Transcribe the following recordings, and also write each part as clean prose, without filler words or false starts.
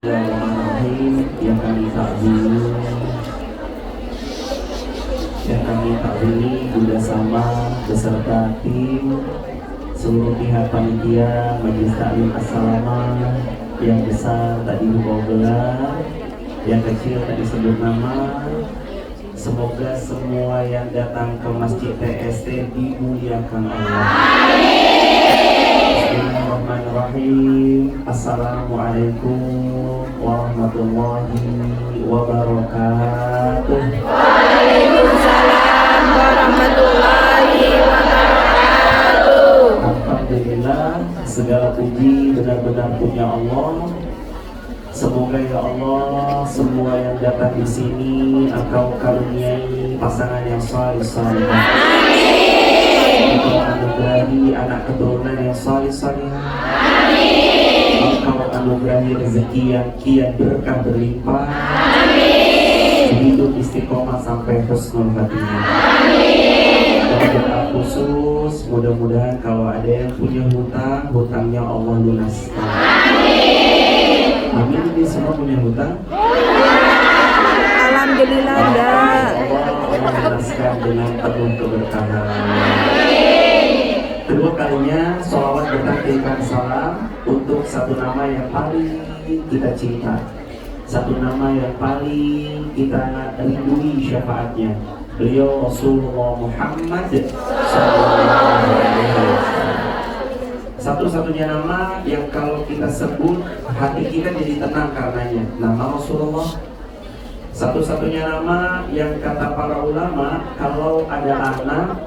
Bismillahirrahmanirrahim. Yang kami takwini bersama beserta tim seluruh pihak panitia Majelis Taklim As-Salamah, yang besar tadi dibawa gelar, yang kecil tadi sebut nama. Semoga semua yang datang ke Masjid TST dimuliakan Allah. Bismillahirrahmanirrahim. Assalamualaikum warahmatullahi wabarakatuh. Waalaikumsalam warahmatullahi wabarakatuh. Alhamdulillah, segala puji benar-benar punya Allah. Semoga ya Allah, semua yang datang di sini Engkau karuniai pasangan yang saleh-saleh. Engkau anugerahi anak keturunan yang saleh-saleh. Engkau anugerahi rezeki yang kian berkah berlimpah. Hidup istiqomah sampai husnul khatimah. Dan doa khusus, mudah-mudahan kalau ada yang punya hutang, hutangnya Allah lunaskan. Amin. Ini semua punya hutang? Alhamdulillah enggak. Allah menjelaskan dengan penuh keberkahan. Kedua kalinya sholawat bertakbirkan salam untuk satu nama yang paling kita cinta, satu nama yang paling kita rindui syafaatnya, beliau Rasulullah Muhammad sallallahu alaihi wasallam. Satu-satunya nama yang kalau kita sebut hati kita jadi tenang karenanya, nama Rasulullah. Satu-satunya nama yang kata para ulama, kalau ada anak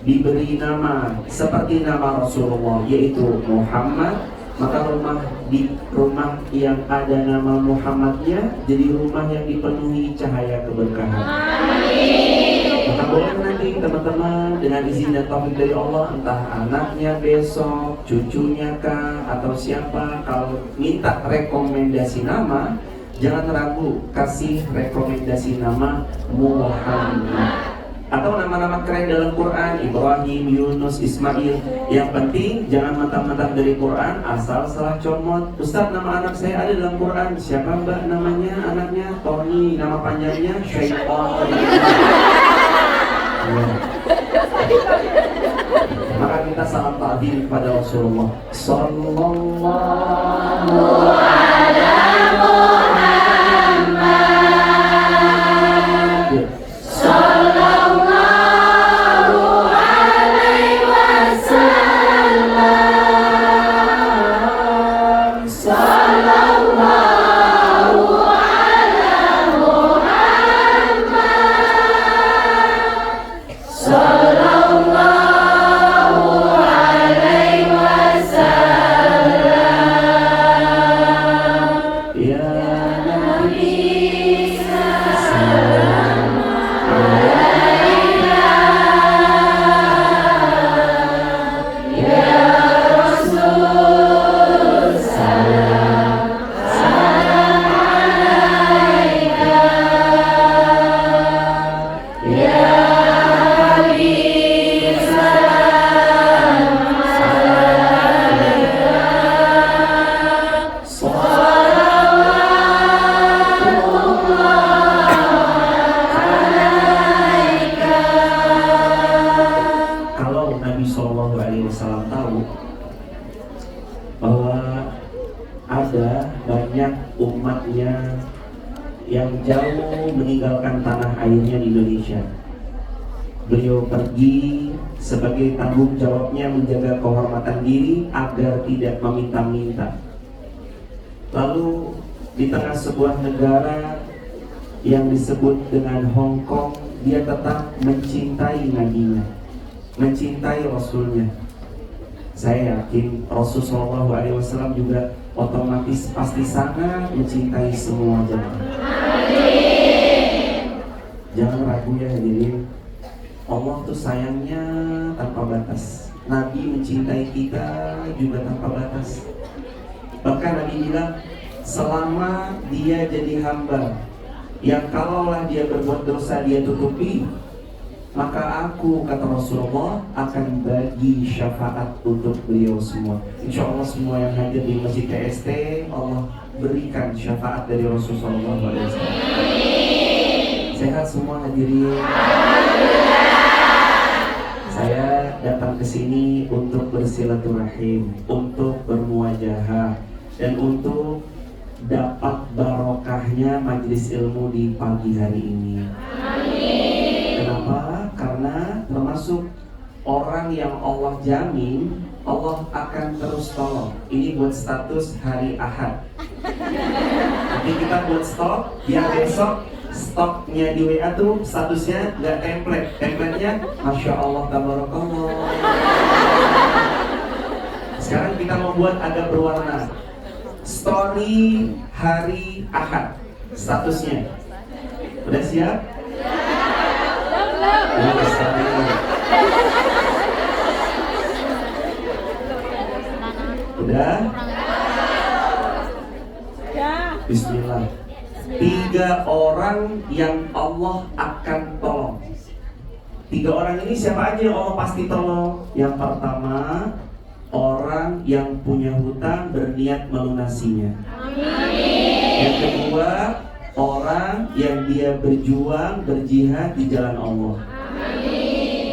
diberi nama seperti nama Rasulullah, yaitu Muhammad, maka rumah yang ada nama Muhammadnya jadi rumah yang dipenuhi cahaya keberkahan. Maka boleh nanti teman-teman dengan izin dan taufik dari Allah, entah anaknya besok, cucunya kah, atau siapa, kalau minta rekomendasi nama, jangan ragu, kasih rekomendasi nama Muhammad. Atau nama-nama keren dalam Quran, Ibrahim, Yunus, Ismail. Yang penting jangan mentang-mentang dari Quran asal salah comot. Ustaz, nama anak saya ada dalam Quran. Siapa mbak namanya anaknya? Tony. Nama panjangnya Syaitan. Maka kita salam ta'zim kepada Rasulullah sallallahu alaihi Muhammad. Yang jauh meninggalkan tanah airnya di Indonesia. Beliau pergi sebagai tanggung jawabnya menjaga kehormatan diri agar tidak meminta-minta. Lalu di tengah sebuah negara yang disebut dengan Hong Kong, dia tetap mencintai nabinya, mencintai Rasulnya. Saya yakin Rasulullah SAW juga otomatis pasti sangat mencintai semua jemaah. Jangan ragu ya hadirin, Allah tuh sayangnya tanpa batas. Nabi mencintai kita juga tanpa batas. Bahkan Nabi bilang, selama dia jadi hamba yang kalaulah dia berbuat dosa dia tutupi, maka aku, kata Rasulullah, akan bagi syafaat untuk beliau semua. Insya Allah semua yang hadir di Masjid TST, Allah berikan syafaat dari Rasulullah SAW. Sehat semua hadirin. Saya datang ke sini untuk bersilaturahim, untuk bermuajahah, dan untuk dapat barokahnya majelis ilmu di pagi hari ini. Kenapa? Karena termasuk orang yang Allah jamin Allah akan terus tolong. Ini buat status hari Ahad. Nanti kita buat stok, biar besok stoknya di WA tuh statusnya nggak template. Template-nya Masya Allah tabarakallah. Sekarang kita mau buat agak berwarna. Story hari Ahad statusnya. Udah siap? Udah? Bismillah. 3 orang yang Allah akan tolong. 3 orang ini siapa aja yang Allah pasti tolong? Yang pertama, orang yang punya hutang berniat melunasinya. Yang kedua, orang yang dia berjuang, berjihad di jalan Allah.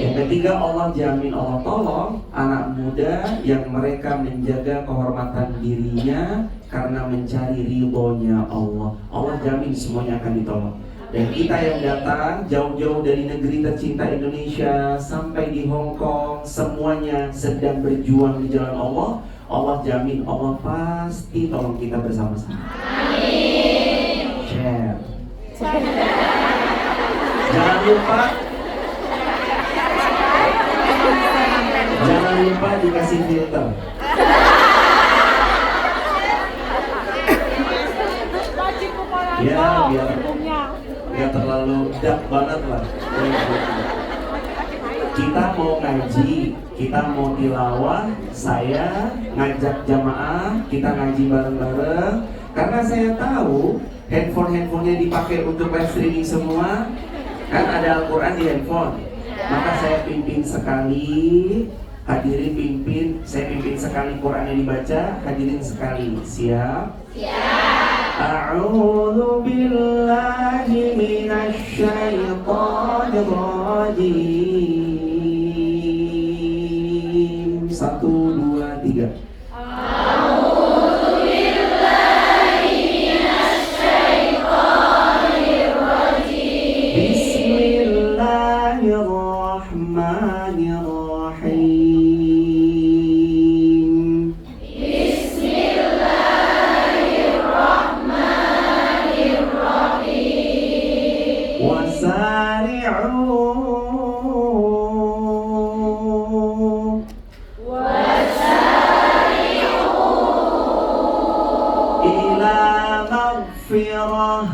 Yang ketiga, Allah jamin Allah tolong anak muda yang mereka menjaga kehormatan dirinya karena mencari ridhonya Allah. Allah jamin semuanya akan ditolong. Dan kita yang datang jauh-jauh dari negeri tercinta Indonesia sampai di Hong Kong, semuanya sedang berjuang di jalan Allah. Allah jamin Allah pasti tolong kita bersama-sama. Share. Jangan lupa dikasih filter. Ya, biar terlalu dark banget lah. Kita mau ngaji, kita mau tilawah, saya ngajak jamaah, kita ngaji bareng-bareng. Karena saya tahu handphonenya dipakai untuk live streaming semua. Kan ada Al-Quran di handphone. Maka saya pimpin sekali, hadirin pimpin, saya pimpin sekali Quran yang dibaca, hadirin sekali. Siap? Siap. A'udzu billahi minasy syaithanir rajim. 1, 2, 3. Bismillahirrahmanirrahim. Bismillahirrahmanirrahim. Wasari'u ila maghfirah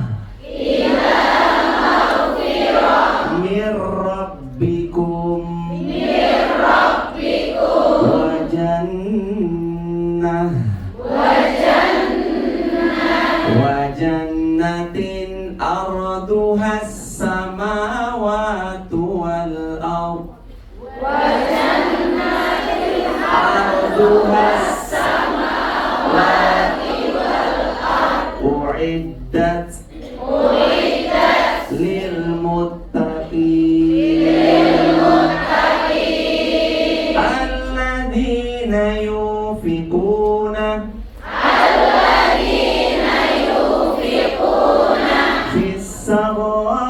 min rabbikum wa jannah wa jannatin arduhas samawati wal ard arduhas samawati wal ard uiddat lil muttaqin alladzina yunfiquna fis sarai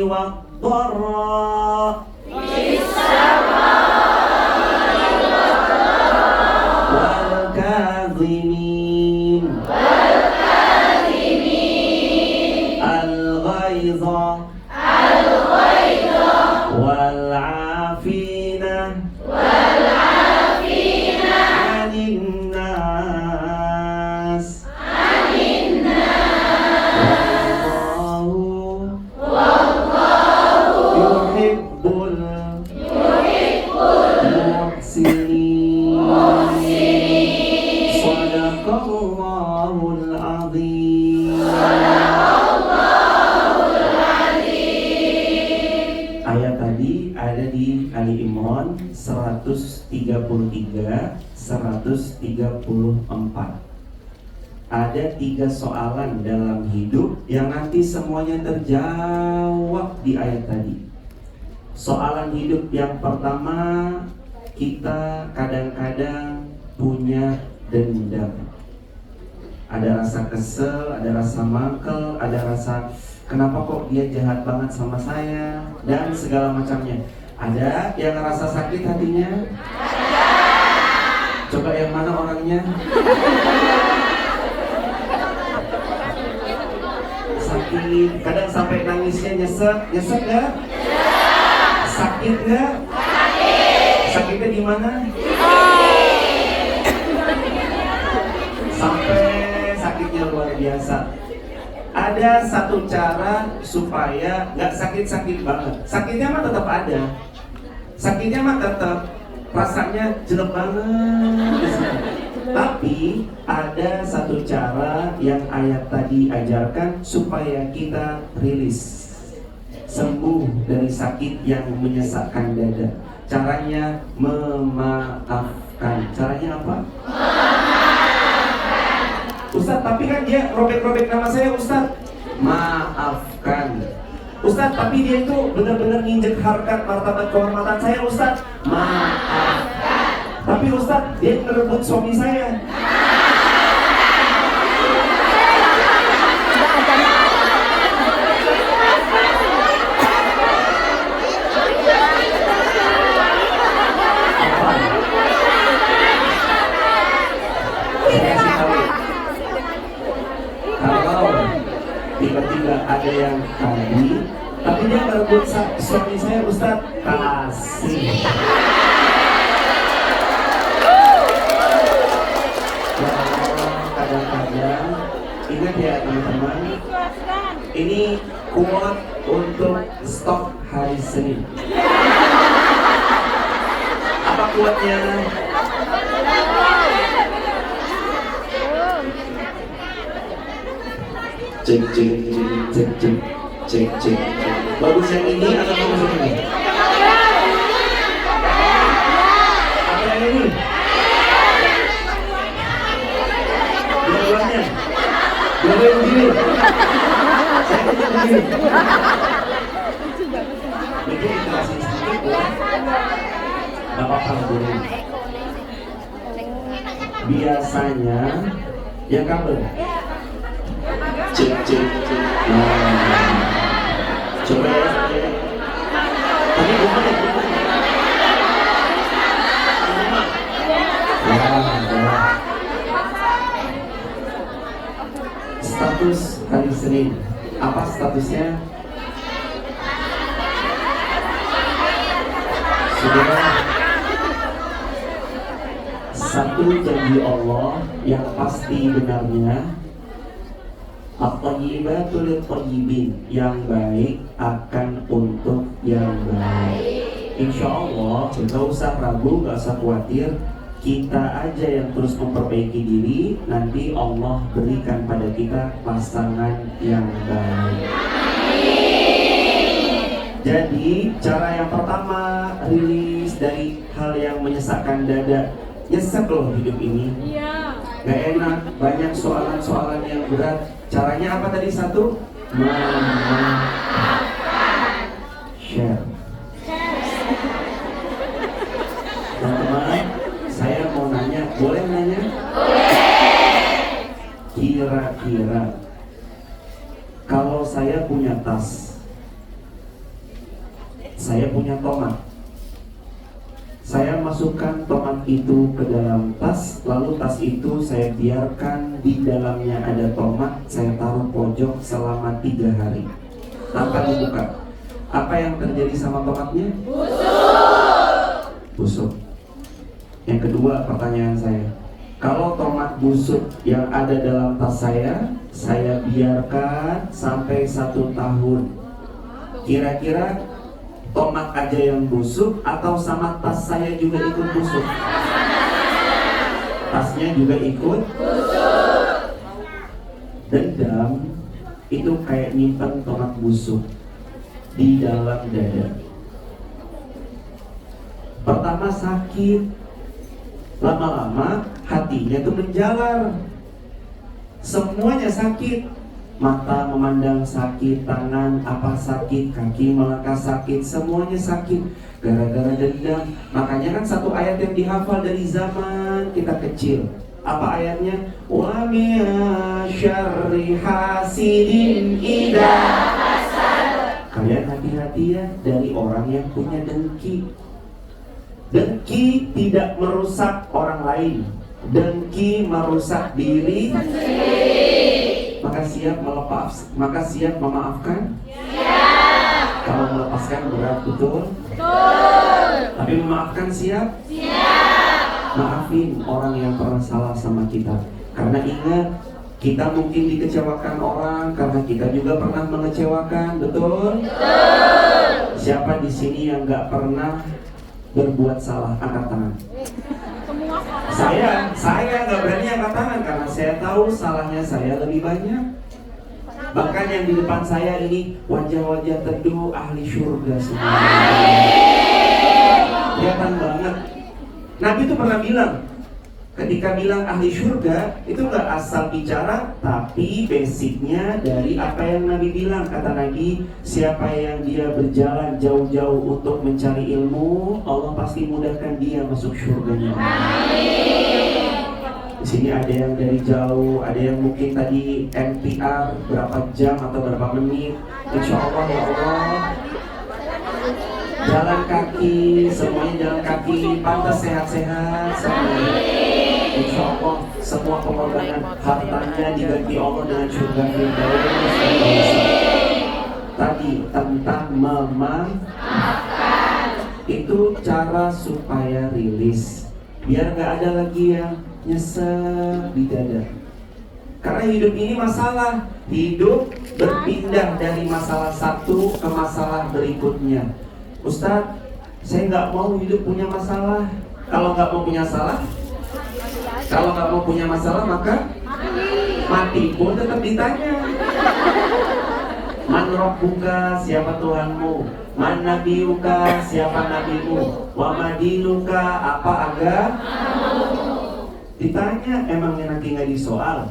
wad dharra wal kadhimin al ghaiza wal 'afina 'anil nas wallahu yuhibbul muhsinin. Shadaqallahul azim. 133, 134. Ada 3 soalan dalam hidup yang nanti semuanya terjawab di ayat tadi. Soalan hidup yang pertama, kita kadang-kadang punya dendam. Ada rasa kesel, ada rasa mangkel, ada rasa kenapa kok dia jahat banget sama saya, dan segala macamnya. Ada yang ngerasa sakit hatinya? Ada. Coba yang mana orangnya? Sakit, kadang sampai nangisnya nyesek gak? Sakit gak? Sakitnya di mana? Sampai sakitnya luar biasa. Ada satu cara supaya nggak sakit-sakit banget. Sakitnya mah tetap ada. Sakitnya mah tetap rasanya jelek banget. Tapi ada satu cara yang ayat tadi ajarkan supaya kita rilis, sembuh dari sakit yang menyesakkan dada. Caranya memaafkan. Caranya apa? Ustadz, tapi kan dia robek-robek nama saya, Ustadz. Maafkan. Ustadz, tapi dia itu benar-benar nginjek harkat martabat kehormatan saya, Ustadz. Maafkan. Tapi Ustadz, dia ngerebut suami saya. Tiba-tiba ada yang tadi, tapi dia merebut suami saya, Ustadz. Kasih. Kadang-kadang ingat ya teman-teman, ini quote untuk stok hari Senin. Apa quote-nya? Cek. Bagus yang ini atau bagus yang ini? Apa yang ini? Dua-duanya. Dua-duanya begini. Saya punya begini. Begini dikasih sedikit ya. Bapak Panggung. Biasanya yang kabel. Cek. Coba ya. Tapi bukan ya. Status hari Senin. Apa statusnya? Saudara, satu janji Allah yang pasti benarnya, at-thayyibatul thayyibin, yang baik akan untuk yang baik. Insya Allah, gak usah ragu, gak usah khawatir. Kita aja yang terus memperbaiki diri, nanti Allah berikan pada kita pasangan yang baik. Jadi, cara yang pertama, rilis dari hal yang menyesakkan dada. Nyesek loh hidup ini. Gak enak, banyak soalan-soalan yang berat. Caranya apa tadi? Satu, memaafkan. Share. Teman-teman, saya mau nanya, boleh nanya? Boleh. Kira-kira kalau saya punya tas, saya punya tomat, saya masukkan tomat itu ke dalam tas, lalu tas itu saya biarkan di dalamnya ada tomat, saya taruh pojok selama 3 hari tanpa dibuka. Apa yang terjadi sama tomatnya? Busuk. Yang kedua, pertanyaan saya, kalau tomat busuk yang ada dalam tas saya biarkan sampai 1 tahun, kira-kira tomat aja yang busuk atau sama tas saya juga ikut busuk? Tasnya juga ikut busuk. Dendam itu kayak nyimpen tomat busuk di dalam dada. Pertama sakit, lama-lama hatinya tuh menjalar. Semuanya sakit. Mata memandang sakit, tangan apa sakit, kaki melangkah sakit, semuanya sakit gara-gara dendam. Makanya kan satu ayat yang dihafal dari zaman kita kecil. Apa ayatnya? Wa min syarri hasidin idza hasad. Kalian hati-hati ya dari orang yang punya dengki. Dengki tidak merusak orang lain. Dengki merusak diri sendiri. Maka siap melepas, maka siap memaafkan? Siap. Kalau melepaskan berat, betul? Betul. Tapi memaafkan siap? Siap. Maafin orang yang pernah salah sama kita. Karena ingat, kita mungkin dikecewakan orang karena kita juga pernah mengecewakan, betul? Betul. Siapa di sini yang nggak pernah berbuat salah? Angkat tangan. Saya nggak berani angkat tangan karena saya tahu salahnya saya lebih banyak. Bahkan yang di depan saya ini wajah-wajah teduh ahli surga semua. Kelihatan banget. Nabi itu pernah bilang, ketika bilang ahli surga itu nggak asal bicara, tapi basicnya dari apa yang Nabi bilang. Kata Nabi, siapa yang dia berjalan jauh-jauh untuk mencari ilmu, Allah pasti mudahkan dia masuk surganya. Di sini ada yang dari jauh, ada yang mungkin tadi MTR berapa jam atau berapa menit. Insya Allah ya Allah, jalan kaki, semuanya jalan kaki, pantas sehat-sehat semuanya. Insya Allah semua pengorbanan hartanya diganti Allah dengan surga Firdaus. Tadi tentang memaafkan, itu cara supaya rilis, biar nggak ada lagi yang nyesel di dada. Karena hidup ini masalah, hidup berpindah dari masalah satu ke masalah berikutnya. Ustadz, saya nggak mau hidup punya masalah. Kalau nggak mau punya masalah, kalau nggak mau punya masalah maka mati pun tetap ditanya. Man rabbuka, siapa Tuhanmu? Man nabiyuka, siapa nabimu? Wa madinuka, apa agamamu? Ditanya, emangnya nanti nggak disoal?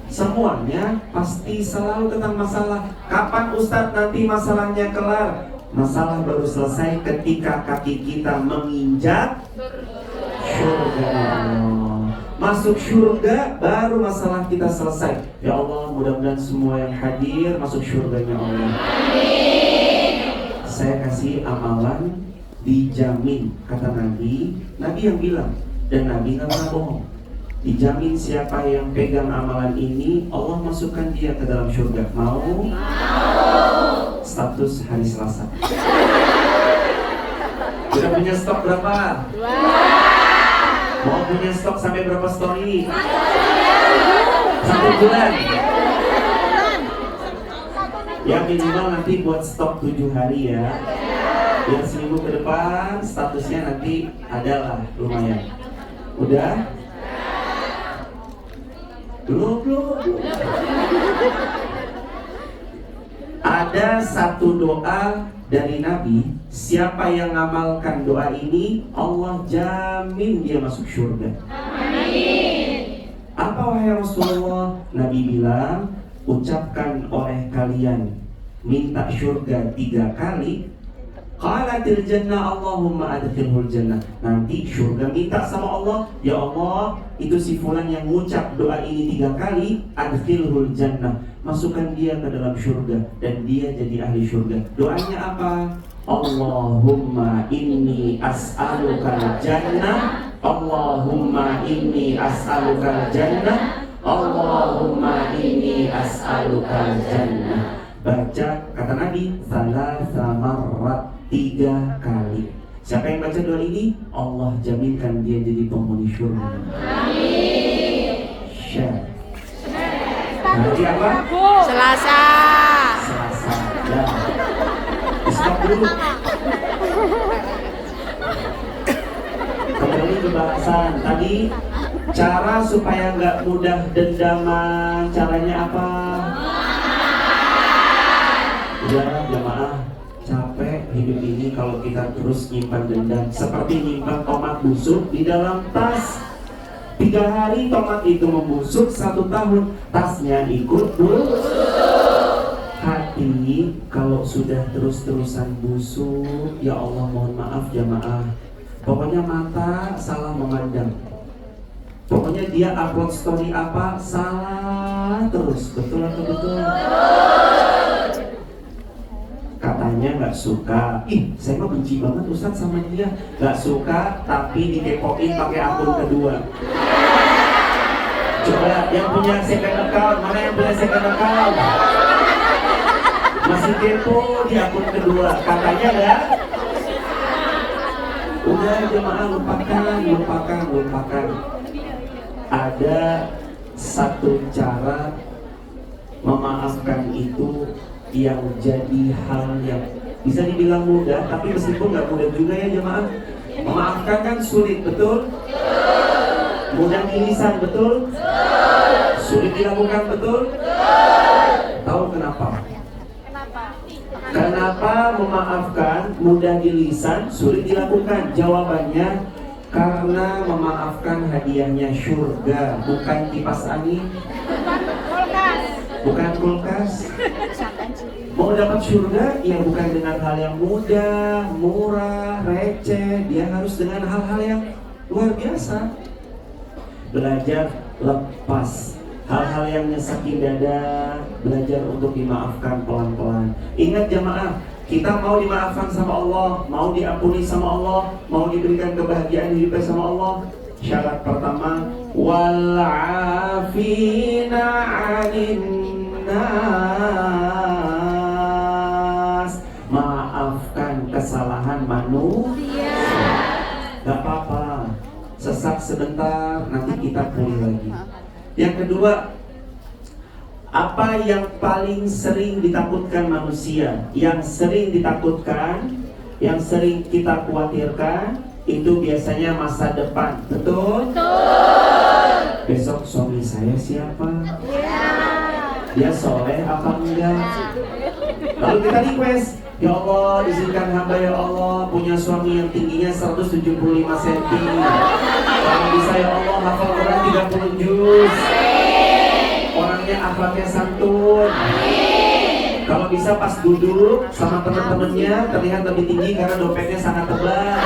Semuanya pasti selalu tentang masalah. Kapan Ustadz nanti masalahnya kelar? Masalah baru selesai ketika kaki kita menginjak surga Allah. Masuk surga baru masalah kita selesai. Ya Allah, mudah-mudahan semua yang hadir masuk surganya Allah. Amin. Saya kasih amalan dijamin, kata Nabi. Nabi yang bilang, dan Nabi nggak pernah bohong. Dijamin siapa yang pegang amalan ini, Allah masukkan dia ke dalam surga. Mau? Mau. Status hari Selasa. Sudah punya stok berapa? 2. Mau punya stok sampai berapa story? 1 bulan. Ya minimal nanti buat stok 7 hari ya. Biar seminggu ke depan statusnya nanti adalah lumayan. Udah? Belum. Ada satu doa dari Nabi, siapa yang ngamalkan doa ini, Allah jamin dia masuk surga. Amin. Apa wahai Rasulullah? Nabi bilang, ucapkan oleh kalian minta surga 3 kali. Qalatil jannah Allahumma adkhilhul jannah. Nanti surga minta sama Allah, ya Allah, itu si fulan yang mengucap doa ini 3 kali, adkhilhul jannah, masukkan dia ke dalam surga dan dia jadi ahli surga. Doanya apa? Allahumma inni as'alukal jannah, Allahumma inni as'alukal jannah, Allahumma inni as'alukal jannah. Baca, kata Nabi, salasa marrat, 3 kali. Siapa yang baca doa ini, Allah jaminkan dia jadi penghuni surga. Amin. Share. Nanti apa? Selasa. Ya. Stop dulu. Kembali ke bahasan tadi, cara supaya nggak mudah dendaman, caranya apa? Udah jamaah, capek hidup hidup ini kalau kita terus nyimpan dendam seperti nyimpan tomat busuk di dalam tas. 3 hari tomat itu membusuk, 1 tahun tasnya ikut busuk. Hati kalau sudah terus-terusan busuk, ya Allah mohon maaf jamaah. Pokoknya mata salah memandang. Pokoknya dia upload story apa salah terus. Betul atau betul? Katanya nggak suka. Saya mah benci banget Ustaz sama dia. Nggak suka tapi dikepoin pakai akun kedua. Coba yang punya second account, mana yang punya second account? Masih kepo di akun kedua, katanya ya. Udah jemaah lupakan. Ada satu cara memaafkan itu yang jadi hal yang bisa dibilang mudah, tapi meskipun nggak mudah juga ya jemaah. Memaafkan kan sulit, betul? Mudah di lisan, betul? Sulit dilakukan, betul? Tahu kenapa? Kenapa memaafkan mudah di lisan, sulit dilakukan? Jawabannya karena memaafkan hadiahnya surga, bukan kipas angin, bukan kulkas. Mau dapat surga, ya bukan dengan hal yang mudah, murah, receh. Dia harus dengan hal-hal yang luar biasa. Belajar lepas hal-hal yang nyesakin dada, belajar untuk dimaafkan pelan-pelan. Ingat jamaah, kita mau dimaafkan sama Allah, mau diampuni sama Allah, mau diberikan kebahagiaan hidupnya sama Allah. Syarat pertama, wal afina 'anil nas. Maafkan kesalahan manusia. Gak apa-apa, sesak sebentar, nanti kita pulih lagi. Yang kedua, apa yang paling sering ditakutkan manusia? Yang sering ditakutkan, yang sering kita khawatirkan, itu biasanya masa depan. Betul? Betul. Besok suami saya siapa? Dia soleh apa enggak? Lalu kita request, ya Allah izinkan hamba ya Allah punya suami yang tingginya 175 cm. Kalau bisa ya Allah hafal Quran 30 juz. Orangnya akhlaknya santun. Kalau bisa pas duduk sama teman-temannya terlihat lebih tinggi karena dompetnya sangat tebal.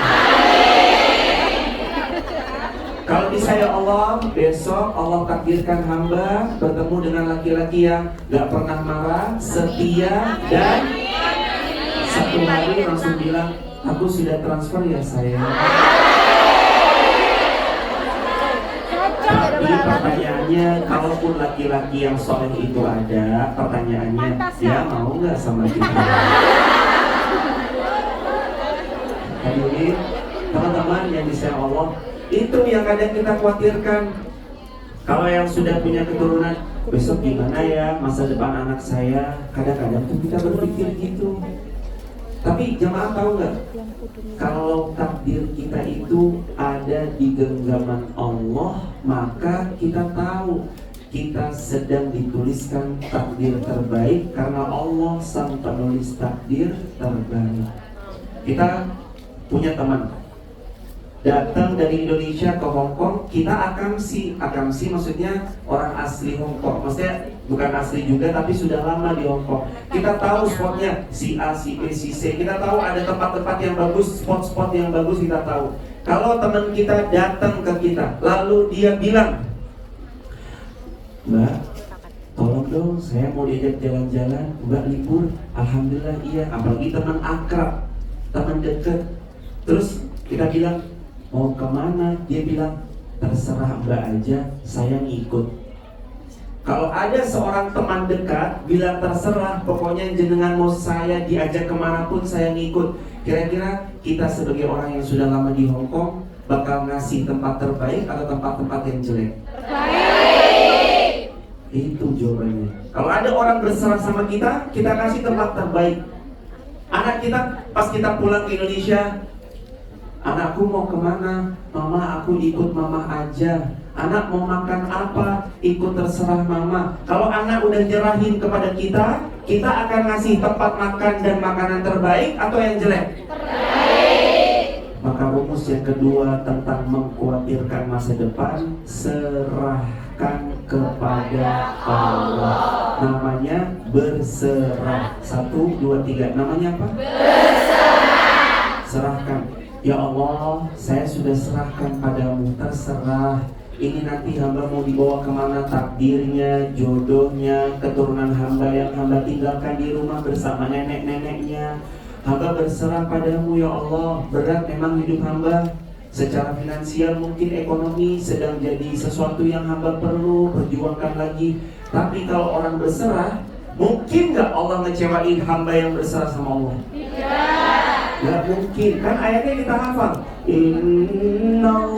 Kalau bisa ya Allah, besok Allah takdirkan hamba bertemu dengan laki-laki yang gak pernah marah, setia, dan satu hari langsung bilang, aku sudah transfer ya sayang. Tapi pertanyaannya, kalaupun laki-laki yang soleh itu ada, pertanyaannya, dia mau gak sama kita? Hadirin, teman-teman yang disayang Allah, itu yang kadang kita khawatirkan. Kalau yang sudah punya keturunan, besok gimana ya masa depan anak saya? Kadang-kadang tuh kita berpikir gitu. Tapi jamaah tahu nggak? Kalau takdir kita itu ada di genggaman Allah, maka kita tahu kita sedang dituliskan takdir terbaik karena Allah sang penulis takdir terbaik. Kita punya teman datang dari Indonesia ke Hong Kong, kita akamsi maksudnya orang asli Hong Kong, maksudnya bukan asli juga tapi sudah lama di Hong Kong. Kita tahu spotnya si A, si B, si C. Kita tahu ada tempat-tempat yang bagus, spot-spot yang bagus kita tahu. Kalau teman kita datang ke kita, lalu dia bilang, Mbak, tolong dong, saya mau diajak jalan-jalan, Mbak libur. Alhamdulillah iya, apalagi teman akrab, teman dekat. Terus kita bilang, mau kemana? Dia bilang, terserah Mbak aja, saya ngikut. Kalau ada seorang teman dekat bilang terserah, pokoknya jenengan mau saya diajak kemanapun saya ngikut. Kira-kira kita sebagai orang yang sudah lama di Hong Kong bakal ngasih tempat terbaik atau tempat-tempat yang jelek? Terbaik. Itu jawabannya. Kalau ada orang berserah sama kita, kita kasih tempat terbaik. Anak kita pas kita pulang ke Indonesia, anakku mau kemana? Mama, aku ikut mama aja. Anak mau makan apa, ikut terserah mama. Kalau anak udah nyerahin kepada kita, kita akan ngasih tempat makan dan makanan terbaik atau yang jelek? Maka rumus yang kedua tentang mengkhawatirkan masa depan, serahkan kepada Allah. Namanya berserah. 1, 2, 3. Namanya apa? Berserah. Serahkan. Ya Allah, saya sudah serahkan padamu, terserah. Ini nanti hamba mau dibawa kemana takdirnya, jodohnya, keturunan hamba yang hamba tinggalkan di rumah bersama nenek-neneknya. Hamba berserah padamu ya Allah. Berat memang hidup hamba. Secara finansial mungkin ekonomi sedang jadi sesuatu yang hamba perlu perjuangkan lagi. Tapi kalau orang berserah, mungkin gak Allah ngecewain hamba yang berserah sama Allah? Gak mungkin. Kan ayatnya kita hafal. Innallaha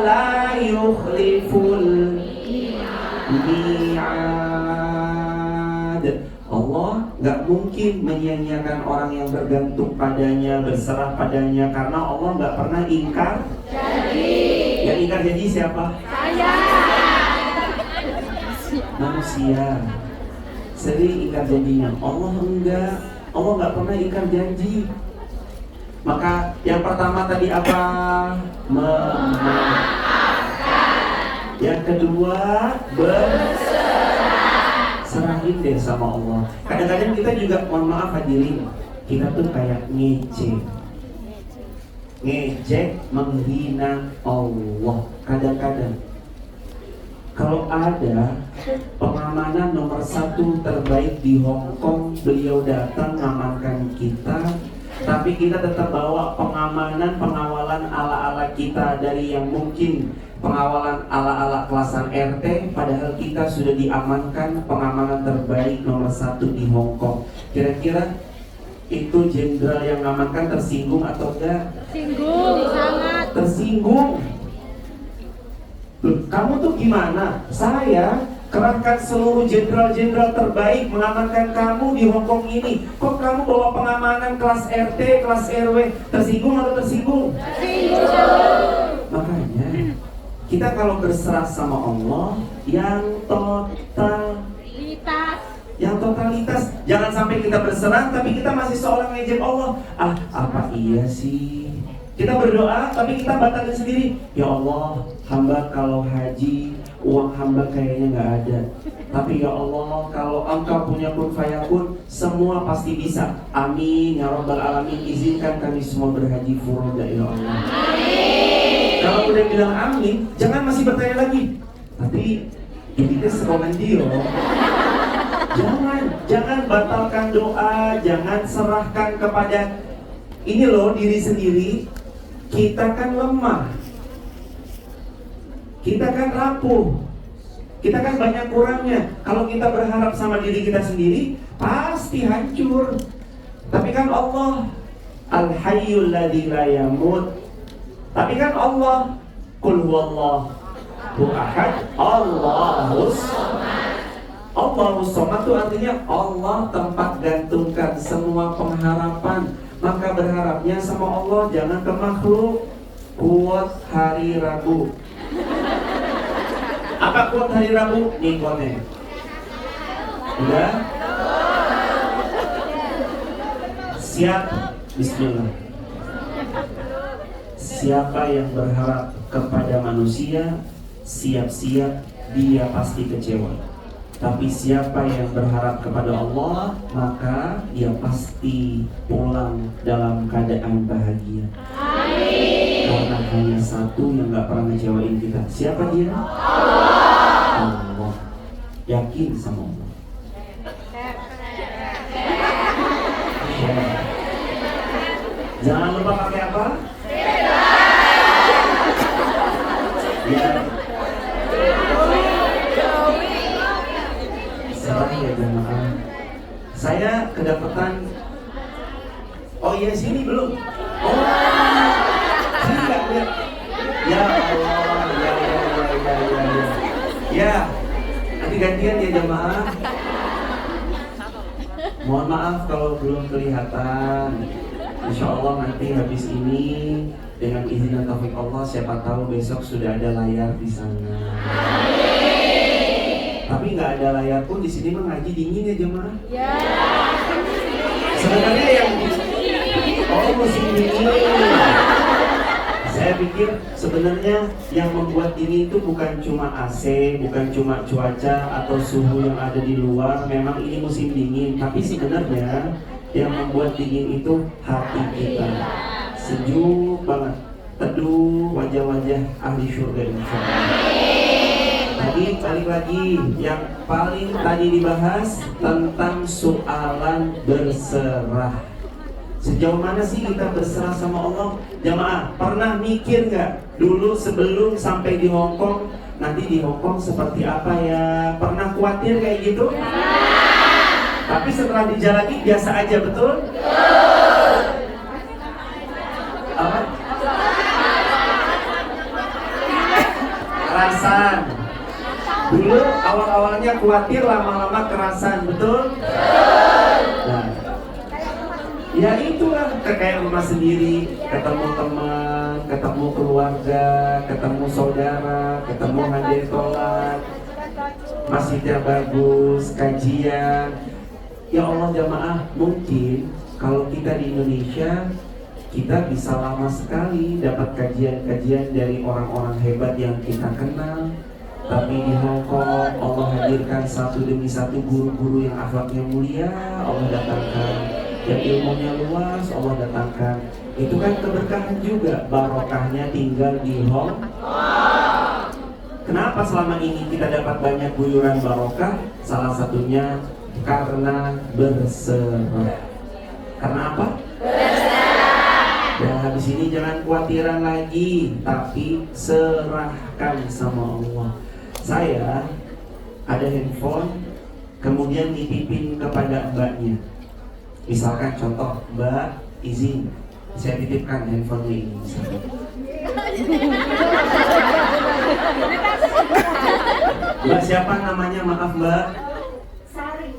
la yukhliful mi'ad. Allah gak mungkin menyia-nyiakan orang yang bergantung padanya, berserah padanya. Karena Allah gak pernah ingkar janji. Yang ingkar janji siapa? Saya. Manusia sering ingkar janjinya. Allah enggak. Allah gak pernah ingkar janji. Maka yang pertama tadi apa? Memaafkan. Yang kedua serahin deh sama Allah. Kadang-kadang kita juga, mohon maaf hadirin, kita tuh kayak ngejek, menghina Allah. Kadang-kadang kalau ada pengamanan nomor 1 terbaik di Hong Kong, beliau datang mengamankan kita, tapi kita tetap bawa pengawalan ala-ala kita dari yang mungkin pengawalan ala-ala kelasan RT, padahal kita sudah diamankan pengamanan terbaik nomor 1 di Hong Kong. Kira-kira itu jenderal yang mengamankan tersinggung atau enggak? Tersinggung, sangat tersinggung. Loh, kamu tuh gimana? Saya kerahkan seluruh jenderal-jenderal terbaik mengamankan kamu di Hong Kong ini. Kok kamu bawa pengamanan kelas RT, kelas RW? Tersinggung atau tersinggung? Tersinggung. Makanya kita kalau berserah sama Allah yang totalitas, jangan sampai kita berserah tapi kita masih seorang ngejek Allah. Apa iya sih? Kita berdoa tapi kita batalin sendiri. Ya Allah, hamba kalau haji uang hamba kayaknya nggak ada. Tapi ya Allah, kalau Engkau punya kun fayakun, semua pasti bisa. Amin ya rabbal alamin. Izinkan kami semua berhaji furoda ya Allah. Amin. Kalau udah bilang amin, jangan masih bertanya lagi. Tapi ini sekomendio. Jangan batalkan doa, jangan serahkan kepada ini loh diri sendiri. Kita kan lemah, kita kan rapuh, kita kan banyak kurangnya. Kalau kita berharap sama diri kita sendiri, pasti hancur. Tapi kan Allah Al-Hayyul Ladzi la yamut. Tapi kan Allah Qul huwallahu ahad, Allahus somad. Allahus somad itu artinya Allah tempat gantungkan semua pengharapan. Maka berharapnya sama Allah, jangan ke makhluk. Kuat hari Rabu. Apa kuat hari Rabu? Nikone. Udah? Siap? Bismillah. Siapa yang berharap kepada manusia, siap-siap dia pasti kecewa. Tapi siapa yang berharap kepada Allah, maka dia pasti pulang dalam keadaan bahagia. Amin. Karena hanya satu yang gak pernah ngecewain kita. Siapa dia? Allah. Yakin sama Allah. Jangan lupa pakai apa? Ya. Ya jemaah, saya kedapatan. Oh iya, sini belum. Oh, sini nggak lihat. Ya Allah, ya. Nanti gantian ya jemaah. Mohon maaf kalau belum kelihatan. Insya Allah nanti habis ini dengan izin dan taufik Allah, siapa tahu besok sudah ada layar di sana. Tapi nggak ada layar pun di sini mah ngaji dingin ya jemaah. Sebenarnya yang musim dingin. Saya pikir sebenarnya yang membuat dingin itu bukan cuma AC, bukan cuma cuaca atau suhu yang ada di luar. Memang ini musim dingin, tapi sebenarnya yang membuat dingin itu hati kita. Sejuk banget, teduh wajah-wajah ahli surga insyaallah. Tadi balik lagi, yang paling tadi dibahas tentang soalan berserah. Sejauh mana sih kita berserah sama Allah? Jamaah, pernah mikir nggak dulu sebelum sampai di Hong Kong, nanti di Hong Kong seperti apa ya? Pernah khawatir kayak gitu? Tapi setelah dijalani biasa aja, betul? Apa? Kerasan. Dulu awal-awalnya khawatir, lama-lama kerasan, betul? Nah, ya itulah kayak rumah sendiri, ketemu teman, ketemu keluarga, ketemu saudara, ketemu hadir sholat, masjidnya bagus, kajian. Ya Allah jamaah, mungkin kalau kita di Indonesia kita bisa lama sekali dapat kajian-kajian dari orang-orang hebat yang kita kenal. Tapi di Hong Kong Allah hadirkan satu demi satu guru-guru yang akhlaknya mulia, Allah datangkan. Yang ilmunya luas, Allah datangkan. Itu kan keberkahan juga, barokahnya tinggal di Hong Kong. Kenapa selama ini kita dapat banyak guyuran barokah? Salah satunya karena berserah. Karena apa? Berserah. Dan habis ini jangan khawatiran lagi, tapi serahkan sama Allah. Saya ada handphone, kemudian dititipin kepada mbaknya. Misalkan contoh, Mbak izin saya titipkan handphonenya ini misalkan. Mbak siapa namanya, maaf Mbak? Sari.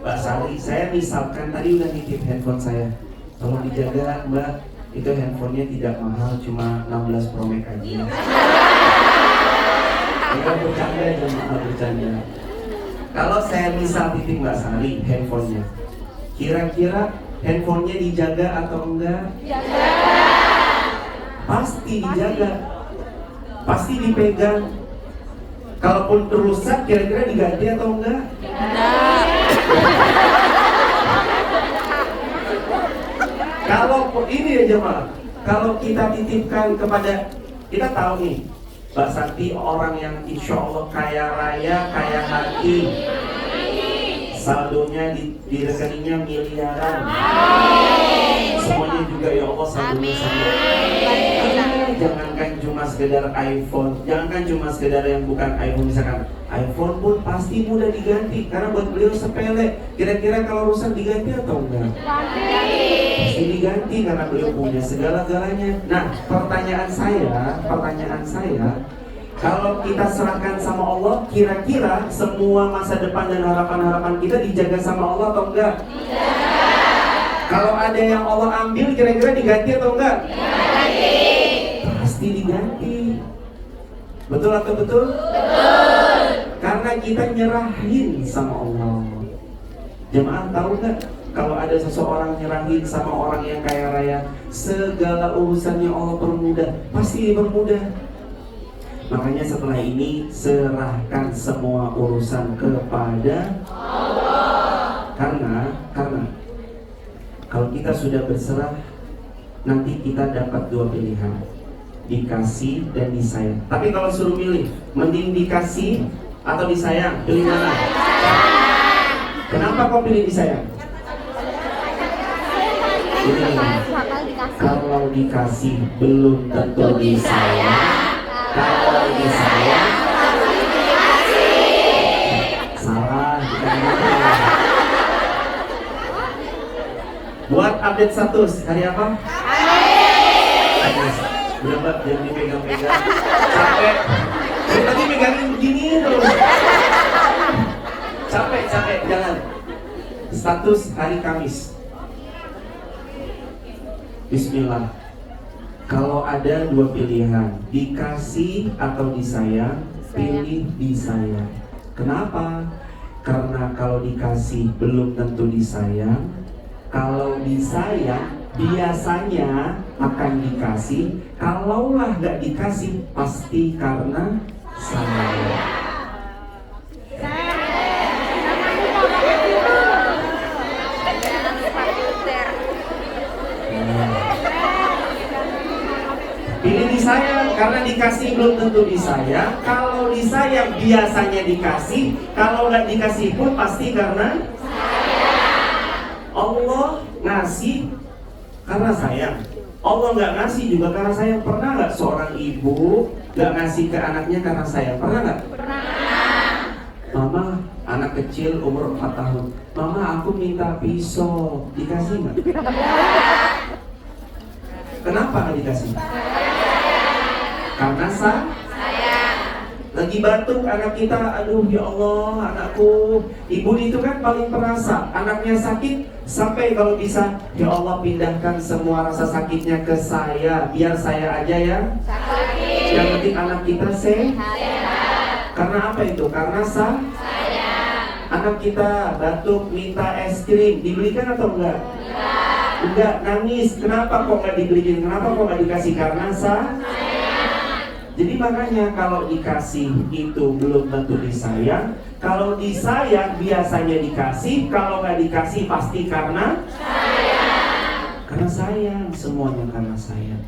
Mbak Sari, saya misalkan tadi udah nitip handphone saya. Tolong dijaga Mbak, itu handphonenya tidak mahal, cuma 16 Pro Max aja. Kita bercanda aja, maaf bercanda. Kalau saya misal titip Mbak Sari handphonenya, kira-kira handphonenya dijaga atau enggak? Dijaga. Pasti dijaga. Pasti dipegang. Kalaupun rusak, kira-kira diganti atau enggak? Enggak. Kalau ini ya jemaah, kalau kita titipkan kepada, kita tahu nih, Mbak Santi orang yang insya Allah kaya raya, kaya hati. Saldonya di rekeningnya miliaran. Semuanya juga ya Allah saldonya sama. Jangankan cuma sekedar iPhone, jangankan cuma sekedar yang bukan iPhone, misalkan iPhone pun pasti mudah diganti karena buat beliau sepele. Kira-kira kalau rusak diganti atau enggak? Pasti diganti karena beliau punya segala-galanya. Nah, pertanyaan saya, kalau kita serahkan sama Allah, kira-kira semua masa depan dan harapan-harapan kita dijaga sama Allah atau enggak? Kalau ada yang Allah ambil, kira-kira diganti atau enggak? Diganti. Pasti diganti. Betul atau betul? Betul. Karena kita nyerahin sama Allah. Jemaah tahu nggak? Kalau ada seseorang nyerahin sama orang yang kaya raya, segala urusannya Allah permudah, pasti dipermudah. Makanya setelah ini serahkan semua urusan kepada Allah. Karena kalau kita sudah berserah, nanti kita dapat dua pilihan, dikasih dan disayang. Tapi kalau suruh milih, mending dikasih atau disayang, pilih mana? Kenapa kau pilih disayang? Ini, kalau dikasih belum tentu disayang. Kalau disayang salah, bukan gitu. Buat update status hari apa? Kamis. Udah Mbak, jangan dipegang-pegang. Capek. Saya tadi megangin begini terus. Capek, jangan. Status hari Kamis. Bismillah. Kalau ada dua pilihan, dikasih atau disayang, pilih disayang. Kenapa? Karena kalau dikasih belum tentu disayang. Kalau disayang biasanya akan dikasih. Kalaulah gak dikasih pasti karena sayang. Pilih disayang karena dikasih belum tentu disayang. Kalau disayang biasanya dikasih. Kalau nggak dikasih pun pasti karena Allah ngasih karena sayang. Allah nggak ngasih juga karena sayang. Pernah nggak seorang ibu nggak ngasih ke anaknya karena sayang? Pernah nggak? Pernah. Mama, anak kecil umur 4 tahun. Mama, aku minta pisau. Dikasih nggak? Kenapa nggak dikasih? Karena sayang. Lagi batuk anak kita, aduh ya Allah anakku. Ibu itu kan paling perasa, anaknya sakit sampai kalau bisa, ya Allah pindahkan semua rasa sakitnya ke saya, biar saya aja yang sakit. Yang penting anak kita sehat. Karena apa itu? Karena sayang. Anak kita batuk minta es krim, dibelikan atau enggak? Enggak, nangis. Kenapa kok nggak dibeliin? Kenapa kok nggak dikasih? Karena sayang. Jadi makanya kalau dikasih itu belum tentu disayang. Kalau disayang biasanya dikasih. Kalau nggak dikasih pasti karena sayang. Karena sayang, semuanya karena sayang.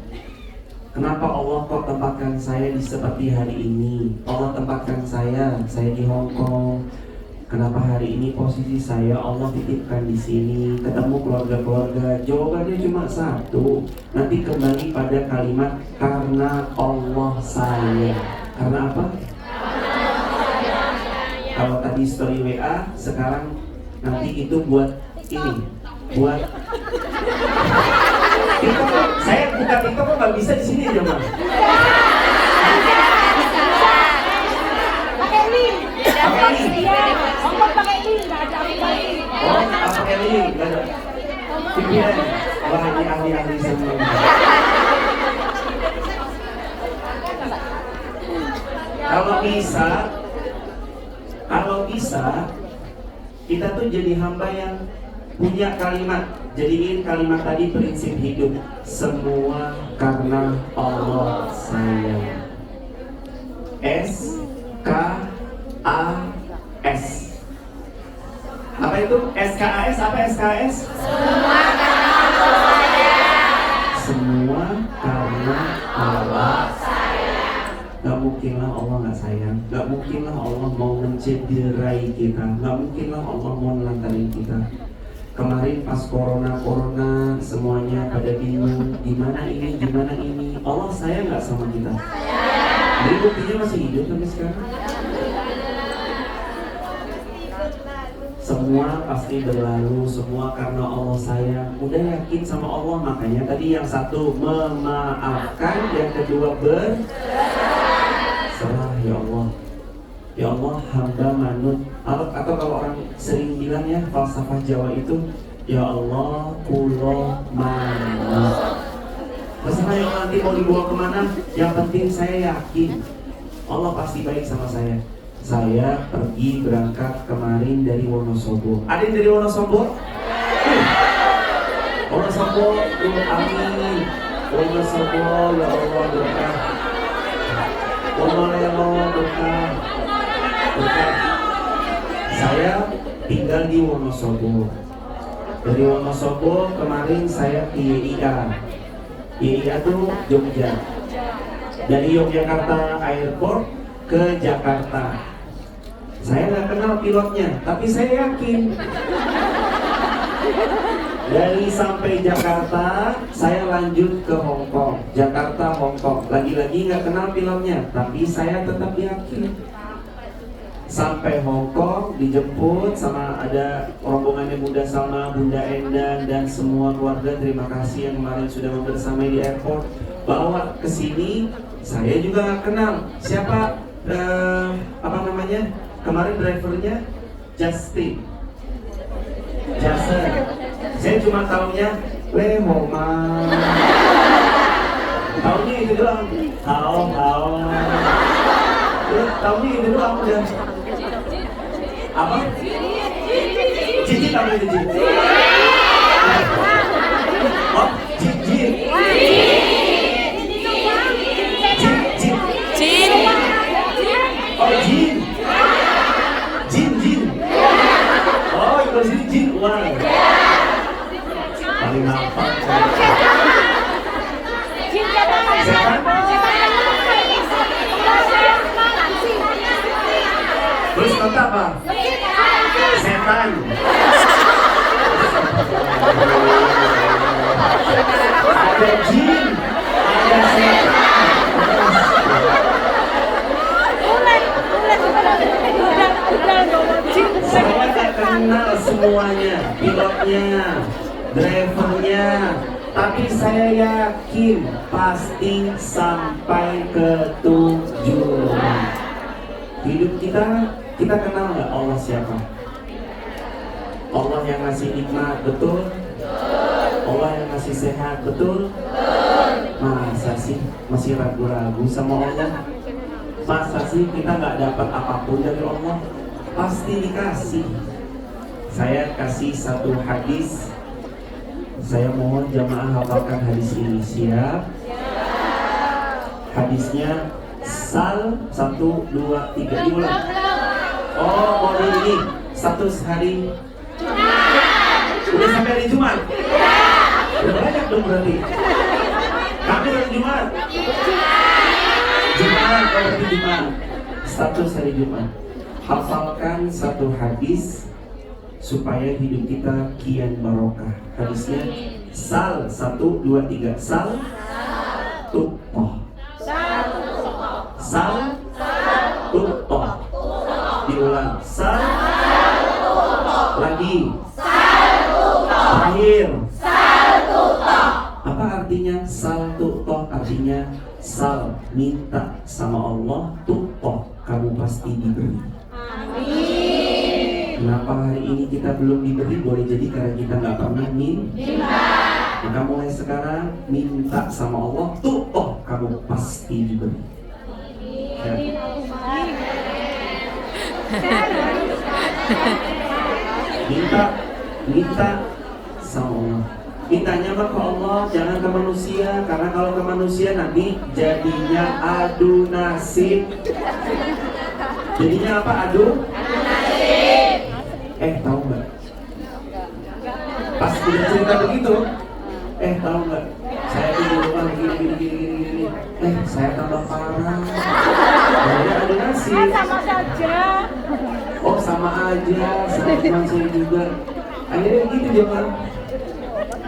Kenapa Allah kok tempatkan saya di seperti hari ini? Allah tempatkan saya di Hong Kong. Kenapa hari ini posisi saya Allah titipkan di sini, ketemu keluarga-keluarga? Jawabannya cuma satu. Nanti kembali pada kalimat karena Allah sayang. Karena apa? Kalau tadi story WA, sekarang nanti itu buat ini, buat TikTok. Saya buka TikTok kok nggak bisa di sini aja bang. Oh, pakai link, nggak ada VPN. Wah, ini ahli-ahli semua. Kalau bisa, kita tuh jadi hamba yang punya kalimat. Jadiin kalimat tadi prinsip hidup. Semua karena Allah sayang. SKAS. Apa itu? SKAS? Apa SKAS? Semua karena Allah sayang. Semua karena Allah sayang. Gak mungkinlah Allah gak sayang. Gak mungkinlah Allah mau mencederai kita. Gak mungkinlah Allah mau melantarin kita. Kemarin pas corona semuanya pada bingung. Gimana ini? Allah sayang gak sama kita? Jadi buktinya masih hidup sampai sekarang. Semua pasti berlalu, semua karena Allah sayang. Udah yakin sama Allah, makanya tadi yang satu memaafkan, yang kedua berserah. Ya Allah, ya Allah hamba manut. Atau kalau orang sering bilang ya falsafah Jawa itu, ya Allah kulo manut. Masalah yang nanti mau dibawa kemana, yang penting saya yakin Allah pasti baik sama saya. Saya pergi berangkat kemarin dari Wonosobo. Ada yang dari Wonosobo? Wonosobo, amin. Wonosobo, ya Allah berkah. Wonosobo berkah. Saya tinggal di Wonosobo. Dari Wonosobo kemarin saya ke YIA. YIA itu Jogja. Dari Yogyakarta Airport ke Jakarta. Saya nggak kenal pilotnya, tapi saya yakin dari sampai Jakarta saya lanjut ke Hong Kong, Jakarta Hong Kong. Lagi-lagi nggak kenal pilotnya, tapi saya tetap yakin. Sampai Hong Kong dijemput sama ada rombongannya Bunda Salma, Bunda Endang dan semua keluarga. Terima kasih yang kemarin sudah membersamai di airport. Bawa ke sini, saya juga nggak kenal siapa. Apa namanya? Kemarin drivernya Jason. Saya cuma tahunya Lehoma. Taunya itu doang. Hao. Taunya itu doang udah. Apa? Cincin apa itu cincin? Oh, cincin. Jin. Oh, jin. Jin. Oh, itu sini jin uang. Paling hafal. Terus kata apa? Setan. Ada jin, ada setan. Saya tak kenal semuanya, pilotnya, drivernya, tapi saya yakin pasti sampai ke tujuan. Hidup kita kenal nggak Allah siapa? Allah yang ngasih nikmat, betul? Allah yang ngasih sehat, betul? Masa sih masih ragu-ragu sama Allah? Masa sih kita nggak dapat apapun dari Allah? Pasti dikasih. Saya kasih satu hadis. Saya mohon jamaah hafalkan hadis ini. Siap? Hadisnya Sal 1, 2, 3 diulang. Oh, model ini 100 hari. Udah sampai hari Jumat? Udah banyak dong berarti. Kamu hari Jumat? Jumat, berarti Jumat. 100 hari Jumat. Hafalkan satu hadis supaya hidup kita kian barokah. Hadisnya Sal 1, 2, 3. Sal tuqoh. Sal tuqoh. Diulang. Sal lagi. Terakhir. Apa artinya sal tuqoh? Artinya sal, minta sama Allah, tuqoh, kamu pasti diberi. Kenapa hari ini kita belum diberi? Boleh jadi karena kita nggak pernah minta. Maka mulai sekarang minta sama Allah, tuqoh, kamu pasti diberi. Ya. Minta sama Allah. Mintanya mah ke Allah, jangan ke manusia. Karena kalau ke manusia nanti jadinya adu nasib. Jadinya apa adu? Tahu nggak? Pas udah cerita begitu, tahu nggak? Saya di rumah gini. Saya tambah parah. Jadi adu nasib. Sama saja. Oh, sama aja, sama teman saya juga. Akhirnya gitu jemaah.